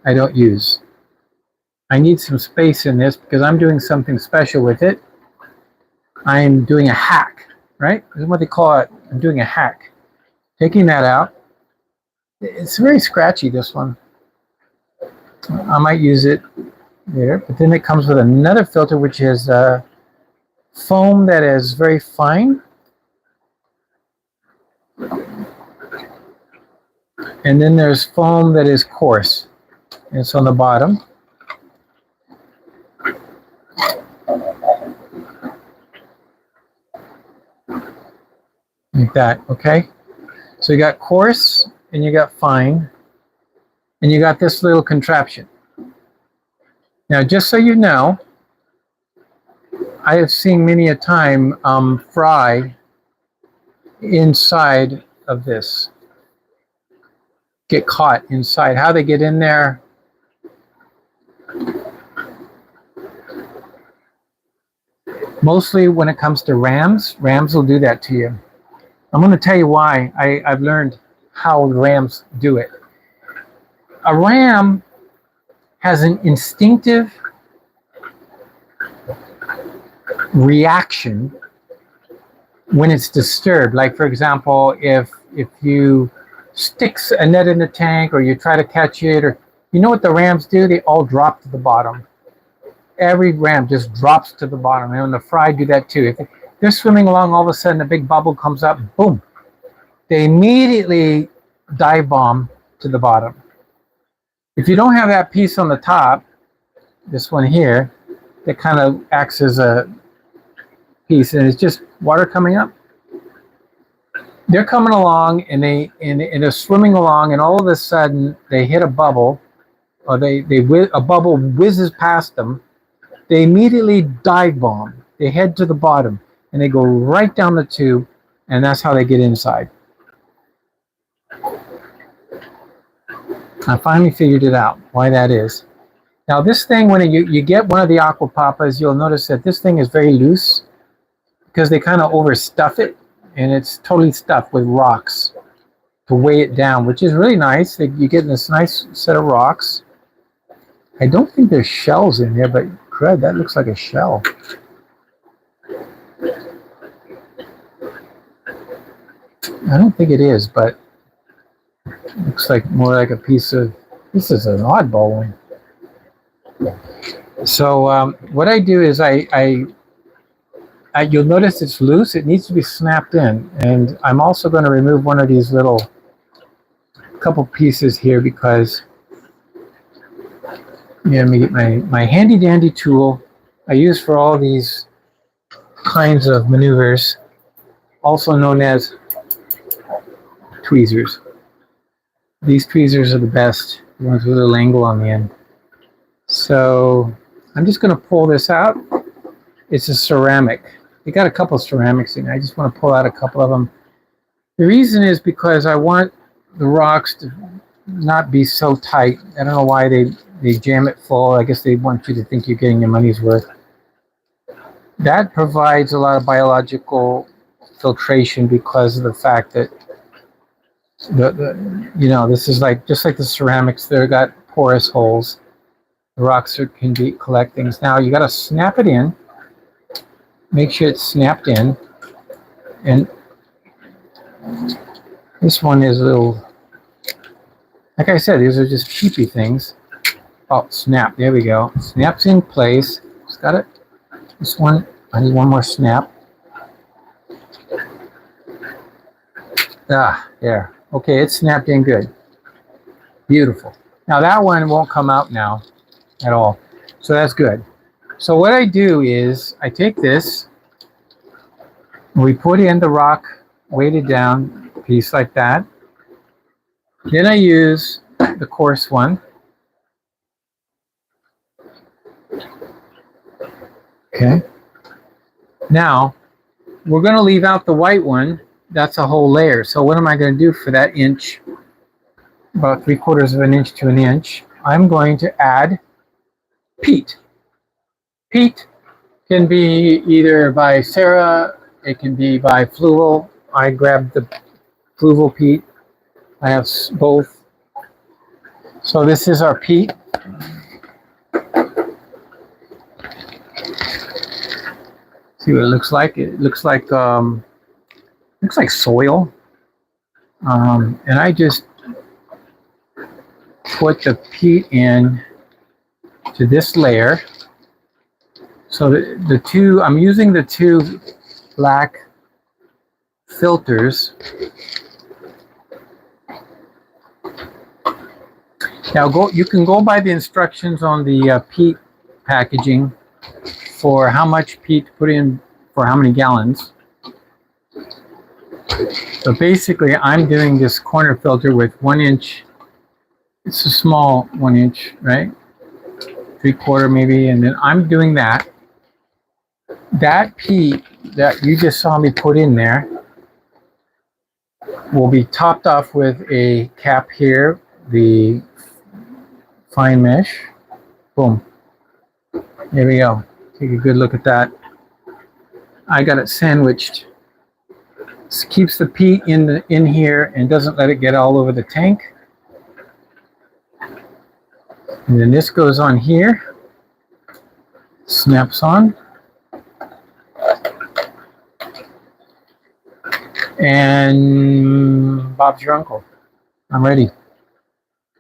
I don't use. I need some space in this because I'm doing something special with it. I'm doing a hack, right? This is what they call it. I'm doing a hack. Taking that out. It's very scratchy, this one. I might use it there. But then it comes with another filter, which is foam that is very fine. And then there's foam that is coarse. And it's on the bottom. Like that, okay? So you got coarse and you got fine. And you got this little contraption. Now, just so you know, I have seen many a time fry inside of this. Get caught inside. How they get in there, mostly when it comes to rams will do that to you. I'm going to tell you why. I've learned how rams do it. A ram has an instinctive reaction when it's disturbed. Like, for example, if you sticks a net in the tank or you try to catch it, or you know what the rams do? They all drop to the bottom. Every ram just drops to the bottom. And when the fry do that too. If they're swimming along, all of a sudden a big bubble comes up, boom. They immediately dive bomb to the bottom. If you don't have that piece on the top, this one here, that kind of acts as a piece, and it's just water coming up. They're coming along and they're swimming along, and all of a sudden they hit a bubble, or a bubble whizzes past them. They immediately dive bomb. They head to the bottom and they go right down the tube, and that's how they get inside. I finally figured it out why that is. Now this thing, when you get one of the Aqua Papas, you'll notice that this thing is very loose because they kind of overstuff it, and it's totally stuffed with rocks to weigh it down, which is really nice. You get this nice set of rocks. I don't think there's shells in there, but crud, that looks like a shell. I don't think it is, but it looks like more like a piece of, this is an oddball one. So what I do is you'll notice it's loose. It needs to be snapped in. And I'm also going to remove one of these little couple pieces here because Yeah, let me get my handy dandy tool I use for all these kinds of maneuvers, also known as tweezers. These tweezers are the best, the ones with a little angle on the end. So I'm just going to pull this out. It's a ceramic. They got a couple of ceramics in it. I just want to pull out a couple of them. The reason is because I want the rocks to not be so tight. I don't know why they jam it full. I guess they want you to think you're getting your money's worth. That provides a lot of biological filtration because of the fact that this is like just like the ceramics. They've got porous holes. The rocks can be collect things. Now you got to snap it in. Make sure it's snapped in. And this one is a little, like I said, these are just cheapy things. Oh, snap! There we go. Snaps in place. Just got it. This one, I need one more snap. Ah, there. Okay, it's snapped in good. Beautiful. Now that one won't come out now at all. So that's good. So what I do is I take this, we put in the rock weighted down piece like that. Then I use the coarse one. Okay. Now, we're going to leave out the white one. That's a whole layer. So what am I going to do for that inch, about 3/4 of an inch to an inch? I'm going to add peat. Peat can be either by Sarah, it can be by fluval. I grabbed the fluval peat. I have both. So this is our peat. See what it looks like. It looks like soil. And I just put the peat in to this layer. So the two, I'm using the two black filters. Now you can go by the instructions on the peat packaging for how much peat to put in for how many gallons. So basically I'm doing this corner filter with 1 inch. It's a small 1 inch, right? 3/4 maybe, and then I'm doing that. That peat that you just saw me put in there will be topped off with a cap here, the fine mesh. Boom. There we go. Take a good look at that. I got it sandwiched. This keeps the peat in here and doesn't let it get all over the tank. And then this goes on here. Snaps on. And Bob's your uncle. I'm ready.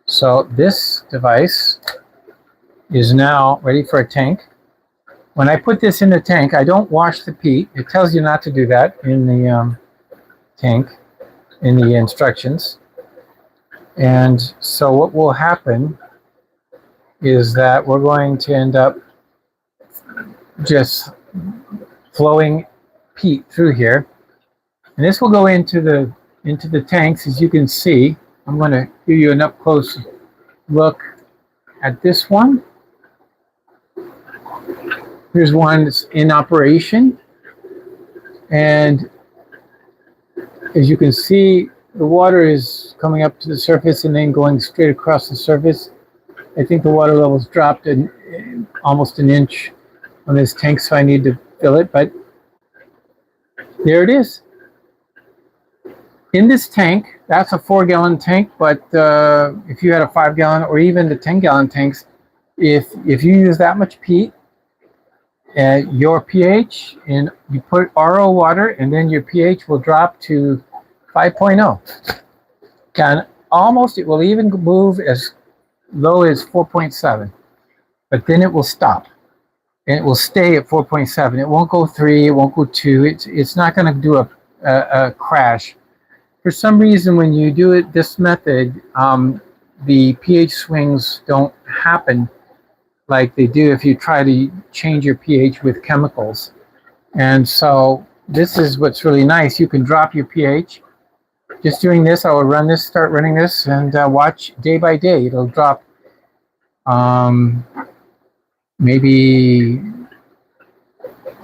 So this device is now ready for a tank. When I put this in the tank, I don't wash the peat. It tells you not to do that in the tank, in the instructions. And so what will happen is that we're going to end up just flowing peat through here. And this will go into the tanks, as you can see. I'm going to give you an up close look at this one. Here's one that's in operation. And as you can see, the water is coming up to the surface and then going straight across the surface. I think the water level's dropped almost an inch on this tank, so I need to fill it. But there it is. In this tank, that's a 4-gallon tank, but if you had a 5-gallon or even the 10-gallon tanks, if you use that much peat, your pH, and you put RO water, and then your pH will drop to 5.0. And almost it will even move as low as 4.7, but then it will stop. And it will stay at 4.7. It won't go 3, it won't go 2. It's not going to do a crash. For some reason, when you do it this method, the pH swings don't happen like they do if you try to change your pH with chemicals. And so this is what's really nice. You can drop your pH. Just doing this, I will run this, start running this, and watch day by day. It'll drop maybe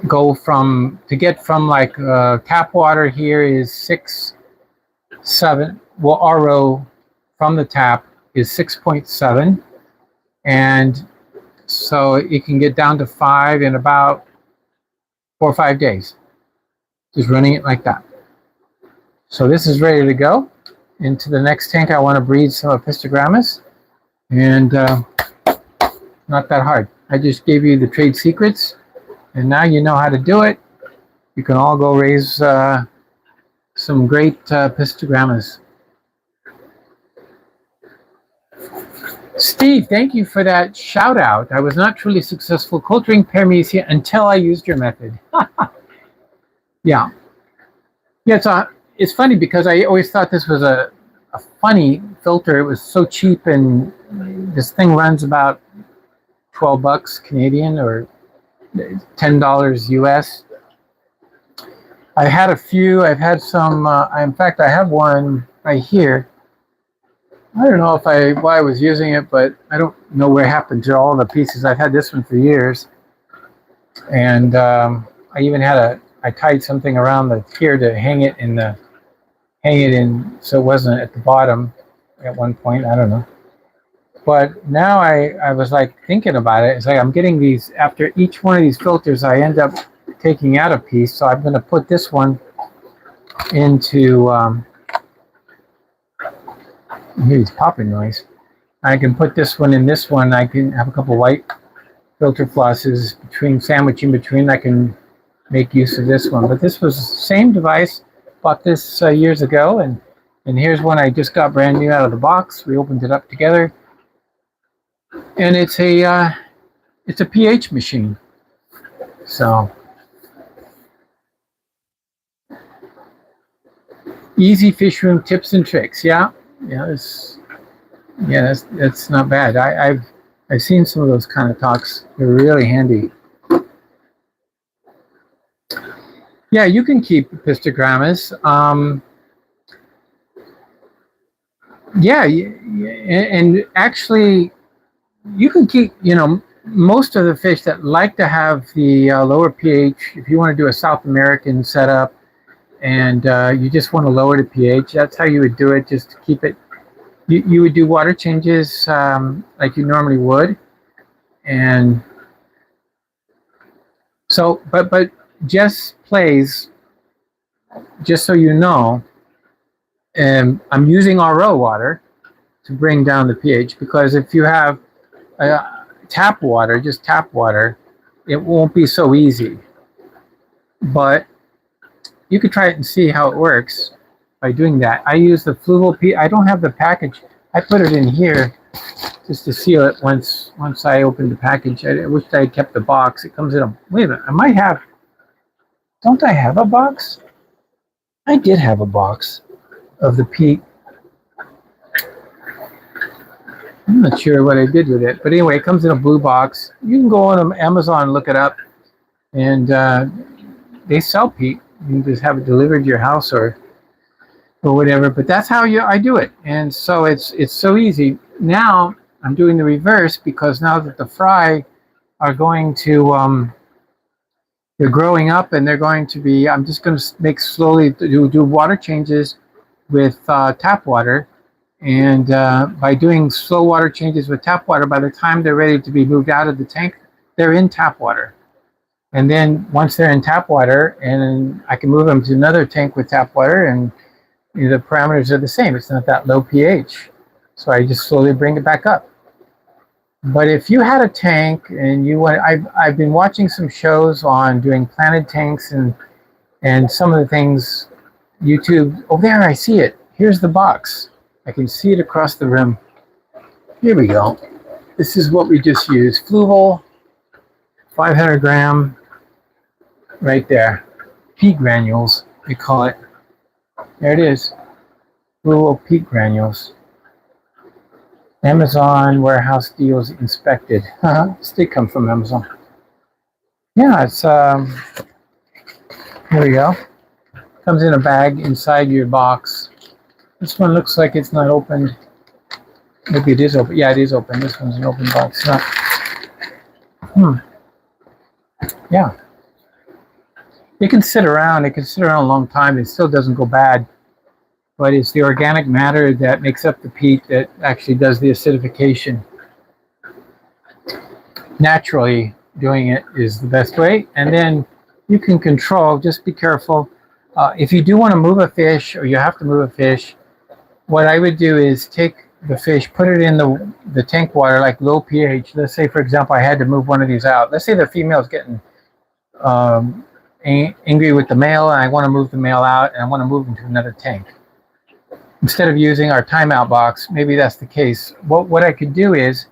go from, to get from like tap water here is 6, 7. Well, RO from the tap is 6.7. And so it can get down to 5 in about 4 or 5 days. Just running it like that. So this is ready to go. Into the next tank, I want to breed some Apistogrammas. And not that hard. I just gave you the trade secrets. And now you know how to do it. You can all go raise some great Apistogrammas. Steve, thank you for that shout out. I was not truly successful culturing Paramecia until I used your method. Yeah. Yeah, it's funny because I always thought this was a funny filter. It was so cheap, and this thing runs about $12 Canadian or $10 US. I've had a few. I've had some. In fact, I have one right here. I don't know why I was using it, but I don't know where it happened to all the pieces. I've had this one for years, and I even had I tied something around here to hang it in so it wasn't at the bottom at one point. I don't know. But now I was like thinking about it. It's like I'm getting these, after each one of these filters, I end up taking out a piece. So I'm going to put this one into, I hear this popping noise. I can put this one in this one. I can have a couple white filter flosses sandwiching between. I can make use of this one. But this was the same device. Bought this years ago. And here's one I just got brand new out of the box. We opened it up together. And it's a pH machine. So easy fish room tips and tricks. Yeah, that's not bad. I've seen some of those kind of talks. They're really handy. Yeah, you can keep Apistogrammas. And actually, you can keep, most of the fish that like to have the lower pH, if you want to do a South American setup and you just want to lower the pH, that's how you would do it, just to keep it. You would do water changes like you normally would. And so, but Jess plays, just so you know, I'm using RO water to bring down the pH, because if you have tap water, just tap water, it won't be so easy. But you could try it and see how it works by doing that. I use the fluval I don't have the package. I put it in here just to seal it once I opened the package. I wish I had kept the box. It comes in a, wait a minute, I might have, don't I have a box? I did have a box of the peat. I'm not sure what I did with it, but anyway, it comes in a blue box. You can go on Amazon and look it up, and they sell peat. You can just have it delivered to your house or whatever. But that's how I do it, and so it's so easy. Now I'm doing the reverse, because now that the fry are going to they're growing up, and they're going to be. I'm just going to make slowly do water changes with tap water. And by doing slow water changes with tap water, by the time they're ready to be moved out of the tank, they're in tap water. And then once they're in tap water, and I can move them to another tank with tap water, and the parameters are the same. It's not that low pH. So I just slowly bring it back up. But if you had a tank and you want, I've been watching some shows on doing planted tanks and some of the things, YouTube, oh there, I see it. Here's the box. I can see it across the rim. Here we go. This is what we just used. Fluval, 500 gram, right there. Peat granules, we call it. There it is. Fluval peat granules. Amazon warehouse deals inspected. This did come from Amazon. Yeah, it's here we go. Comes in a bag inside your box. This one looks like it's not opened. Maybe it is open. Yeah, it is open. This one's an open box. Yeah. It can sit around. It can sit around a long time. It still doesn't go bad. But it's the organic matter that makes up the peat that actually does the acidification. Naturally, doing it is the best way. And then you can control. Just be careful. If you do want to move a fish, or you have to move a fish, what I would do is take the fish, put it in the tank water, like low pH. Let's say, for example, I had to move one of these out. Let's say the female's getting angry with the male, and I want to move the male out, and I want to move him to another tank. Instead of using our timeout box, maybe that's the case. What I could do is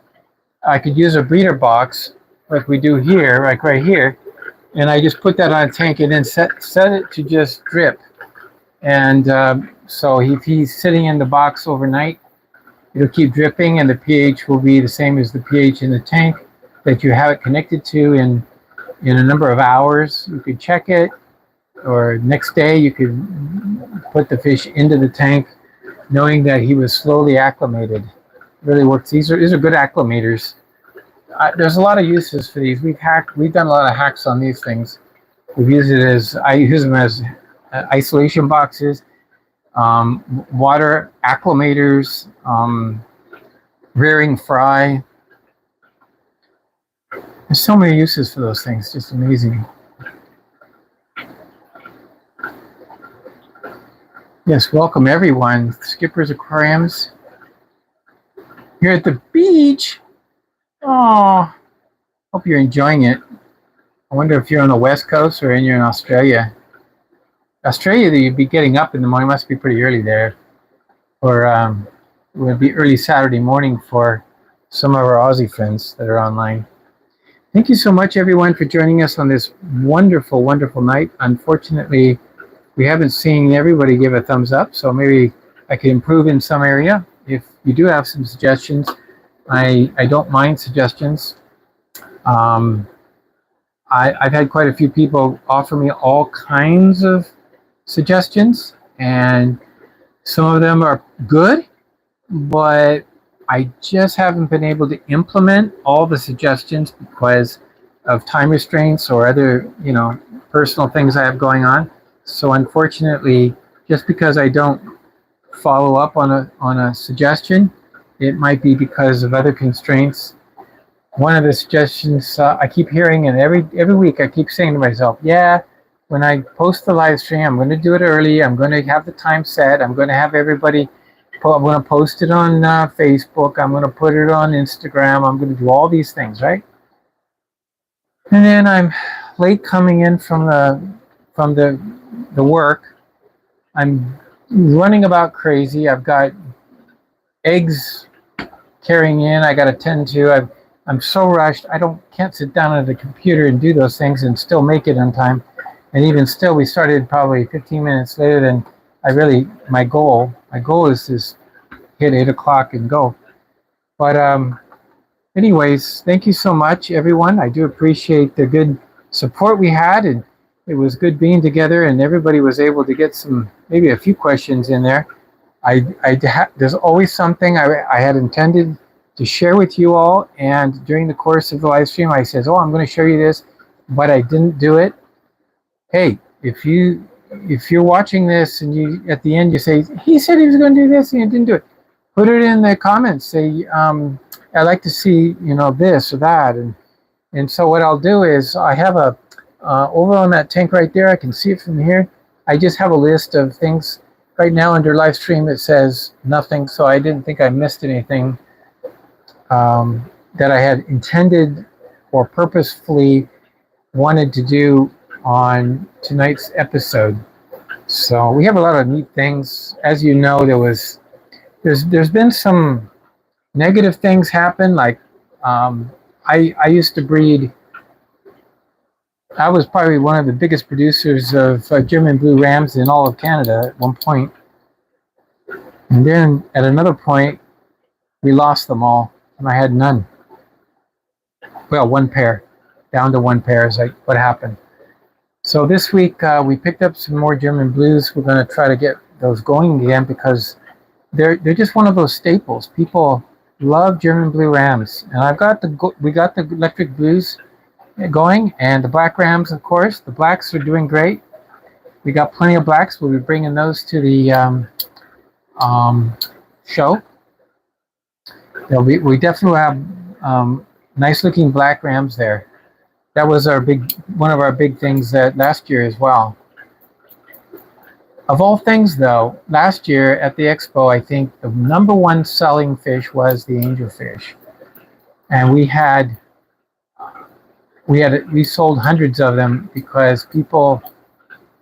I could use a breeder box like we do here, like right here, and I just put that on a tank and then set it to just drip. And so if he's sitting in the box overnight, it'll keep dripping, and the pH will be the same as the pH in the tank that you have it connected to in a number of hours. You could check it, or next day you could put the fish into the tank, knowing that he was slowly acclimated. It really works. These are good acclimators. There's a lot of uses for these. We've done a lot of hacks on these things. I use them as isolation boxes, water acclimators, rearing fry. There's so many uses for those things. Just amazing. Yes, welcome everyone. Skipper's Aquariums. Here at the beach. Oh, hope you're enjoying it. I wonder if you're on the West Coast or you're in Australia. Australia, you'd be getting up in the morning. Must be pretty early there. Or it would be early Saturday morning for some of our Aussie friends that are online. Thank you so much, everyone, for joining us on this wonderful, wonderful night. Unfortunately, we haven't seen everybody give a thumbs up, so maybe I could improve in some area. If you do have some suggestions, I don't mind suggestions. I've had quite a few people offer me all kinds of suggestions, and some of them are good, but I just haven't been able to implement all the suggestions because of time restraints or other, personal things I have going on. So unfortunately, just because I don't follow up on a suggestion, it might be because of other constraints. One of the suggestions I keep hearing, and every week I keep saying to myself, yeah, when I post the live stream, I'm going to do it early. I'm going to have the time set. I'm going to have everybody. I'm going to post it on Facebook. I'm going to put it on Instagram. I'm going to do all these things, right? And then I'm late coming in from the work. I'm running about crazy. I've got eggs carrying in. I got to tend to. I'm so rushed. Can't sit down at the computer and do those things and still make it on time. And even still, we started probably 15 minutes later than my goal. My goal is to hit 8 o'clock and go. But anyways, thank you so much, everyone. I do appreciate the good support we had, and it was good being together, and everybody was able to get maybe a few questions in there. There's always something I had intended to share with you all, and during the course of the live stream, I said, I'm going to show you this, but I didn't do it. Hey, if you're watching this and you at the end you say, he said he was going to do this and he didn't do it, put it in the comments. Say, I'd like to see, this or that. And so what I'll do is I have over on that tank right there, I can see it from here. I just have a list of things. Right now under live stream it says nothing, so I didn't think I missed anything that I had intended or purposefully wanted to do on tonight's episode. So we have a lot of neat things. As you know, there's been some negative things happen. Like I used to breed. I was probably one of the biggest producers of German blue rams in all of Canada at one point. And then at another point, we lost them all, and I had none. Well, one pair, down to one pair is like what happened. So this week we picked up some more German blues. We're going to try to get those going again because they're just one of those staples. People love German blue rams, and we got the electric blues going, and the black rams, of course. The blacks are doing great. We got plenty of blacks. We'll be bringing those to the show. We definitely have nice looking black rams there. That was one of our big things that last year as well. Of all things, though, last year at the Expo, I think the number one selling fish was the angelfish, and we sold hundreds of them because people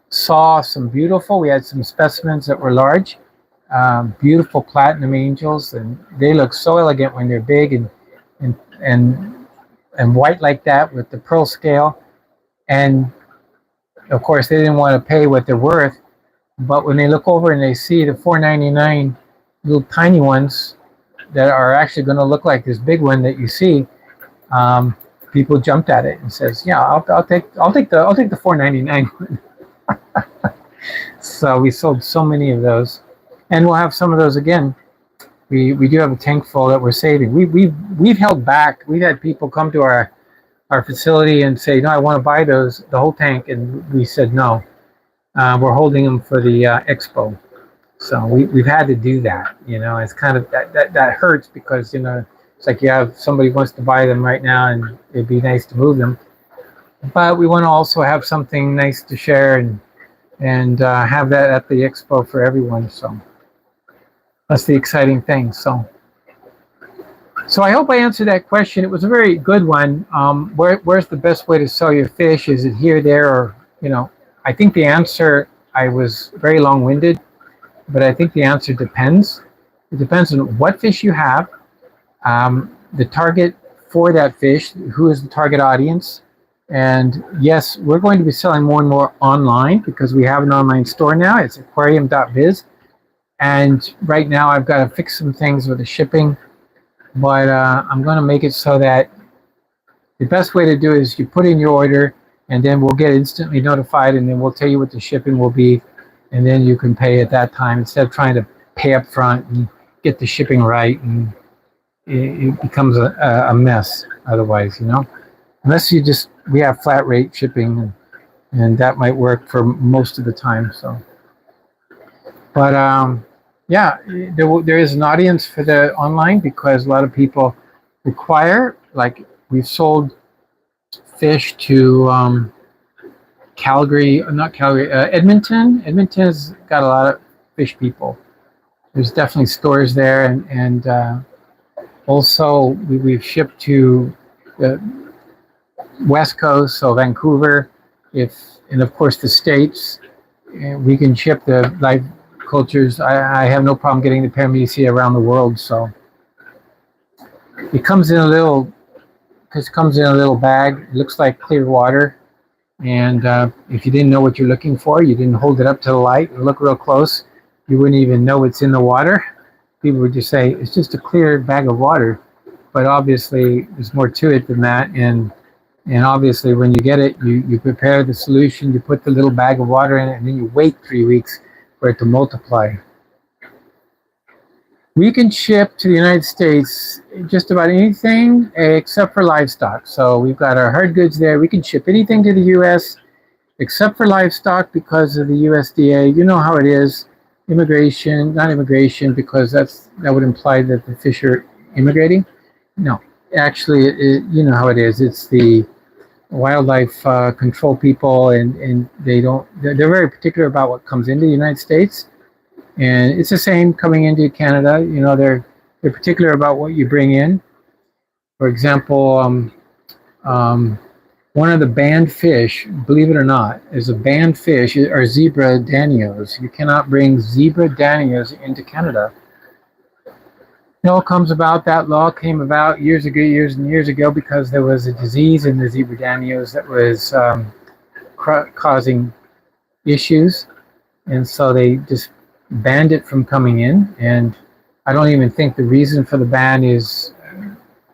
saw some beautiful. We had some specimens that were large, beautiful platinum angels, and they look so elegant when they're big and white like that with the pearl scale. And of course, they didn't want to pay what they're worth. But when they look over and they see the $4.99 little tiny ones that are actually going to look like this big one that you see, people jumped at it and says, "Yeah, I'll take the $4.99 one." So we sold so many of those, and we'll have some of those again. We do have a tank full that we're saving. We've held back. We've had people come to our facility and say, "No, I want to buy the whole tank," and we said no. We're holding them for the Expo, so we've had to do that. It's kind of that hurts because it's like you have somebody wants to buy them right now, and it'd be nice to move them, but we want to also have something nice to share and have that at the Expo for everyone. So that's the exciting thing. So I hope I answered that question. It was a very good one. Where's the best way to sell your fish? Is it here, there, or I think the answer, I was very long-winded, but I think the answer depends. It depends on what fish you have, the target for that fish, who is the target audience. And yes, we're going to be selling more and more online because we have an online store now. It's aquarium.biz. And right now I've got to fix some things with the shipping, but I'm going to make it so that the best way to do it is you put in your order, and then we'll get instantly notified, and then we'll tell you what the shipping will be, and then you can pay at that time instead of trying to pay up front and get the shipping right, and it becomes a mess otherwise, unless we have flat rate shipping, and that might work for most of the time. So, but yeah, there is an audience for the online because a lot of people require, like we've sold fish to Edmonton. Edmonton's got a lot of fish people. There's definitely stores there, and also we've shipped to the West Coast, so Vancouver, and of course the States. We can ship the live cultures. I have no problem getting the Paramecia around the world. So it comes in a little bag. It looks like clear water, and if you didn't know what you're looking for, you didn't hold it up to the light and look real close, you wouldn't even know it's in the water. People would just say it's just a clear bag of water, but obviously there's more to it than that. And obviously when you get it, you prepare the solution, you put the little bag of water in it, and then you wait 3 weeks for it to multiply. We can ship to the United States just about anything except for livestock. So we've got our hard goods there. We can ship anything to the U.S. except for livestock because of the USDA. You know how it is. Not immigration, because that would imply that the fish are immigrating. No, actually, you know how it is. It's the wildlife control people, and they're very particular about what comes into the United States. And it's the same coming into Canada. They're particular about what you bring in. For example, one of the banned fish, believe it or not, is a banned fish are zebra danios. You cannot bring zebra danios into Canada. That law came about years and years ago, because there was a disease in the zebra danios that was causing issues, and so they just banned it from coming in. And I don't even think the reason for the ban is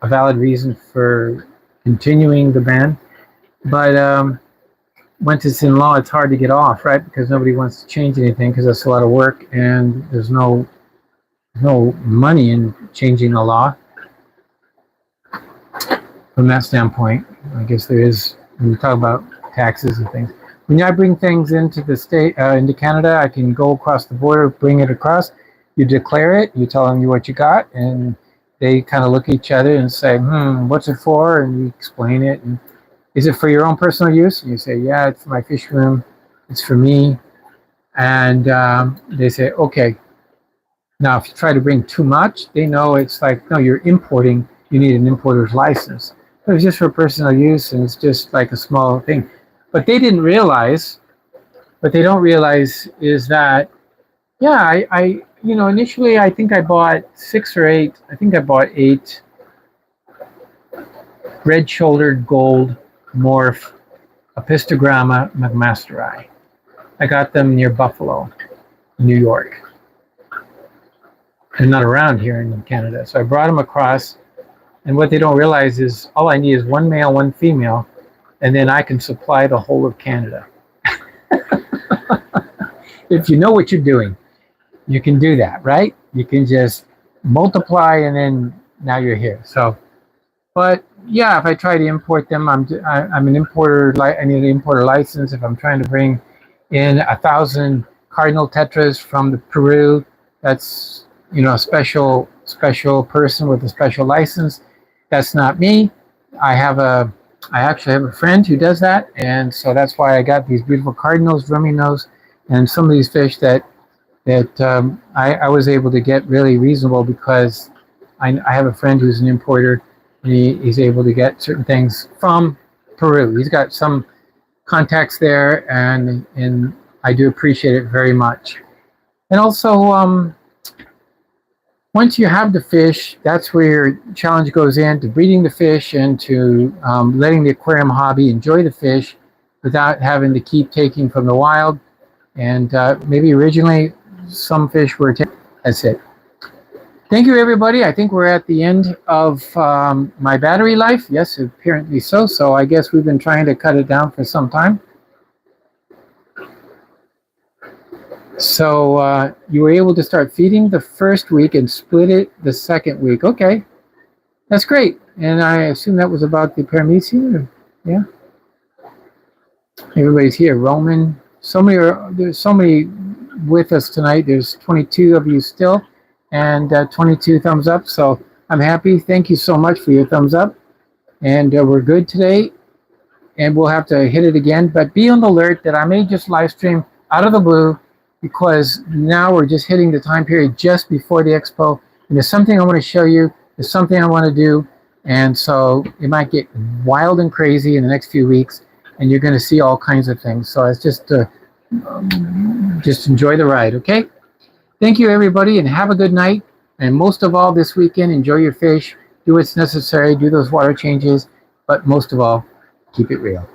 a valid reason for continuing the ban. But once it's in law, it's hard to get off, right? Because nobody wants to change anything because that's a lot of work, and there's no money in changing the law. From that standpoint, I guess there is, when you talk about taxes and things. When I bring things into the state, into Canada, I can go across the border, bring it across. You declare it, you tell them what you got, and they kind of look at each other and say, what's it for? And you explain it. And is it for your own personal use? And you say, yeah, it's for my fish room. It's for me. And they say, okay. Now, if you try to bring too much, they know it's like, no, you're importing. You need an importer's license. But it's just for personal use, and it's just like a small thing. But they didn't realize, what they don't realize is that, yeah, I initially I think I bought 6 or 8, I think I bought 8 red-shouldered gold morph Apistogramma McMasteri. I got them near Buffalo, New York. And not around here in Canada. So I brought them across, and what they don't realize is all I need is 1 male, 1 female, and then I can supply the whole of Canada. If you know what you're doing, you can do that, right? You can just multiply, and then now you're here. So, but yeah, if I try to import them, I'm an importer. I need an importer license. If I'm trying to bring in 1,000 cardinal tetras from Peru, that's a special person with a special license. That's not me. I actually have a friend who does that, and so that's why I got these beautiful cardinals, rumminose, and some of these fish that I was able to get really reasonable because I have a friend who's an importer, and he's able to get certain things from Peru. He's got some contacts there, and I do appreciate it very much. And also, once you have the fish, that's where your challenge goes in, to breeding the fish and to letting the aquarium hobby enjoy the fish without having to keep taking from the wild. And maybe originally some fish were taken. That's it. Thank you, everybody. I think we're at the end of my battery life. Yes, apparently so. So I guess we've been trying to cut it down for some time. So you were able to start feeding the first week and split it the second week. Okay, that's great. And I assume that was about the paramecium. Yeah. Everybody's here. Roman. There's so many with us tonight. There's 22 of you still, and 22 thumbs up. So I'm happy. Thank you so much for your thumbs up. And we're good today. And we'll have to hit it again. But be on the alert that I may just live stream out of the blue, because now we're just hitting the time period just before the expo, and there's something I want to show you, there's something I want to do, and so it might get wild and crazy in the next few weeks, and you're going to see all kinds of things. So it's just enjoy the ride, okay? Thank you, everybody, and have a good night, and most of all this weekend, enjoy your fish, do what's necessary, do those water changes, but most of all, keep it real.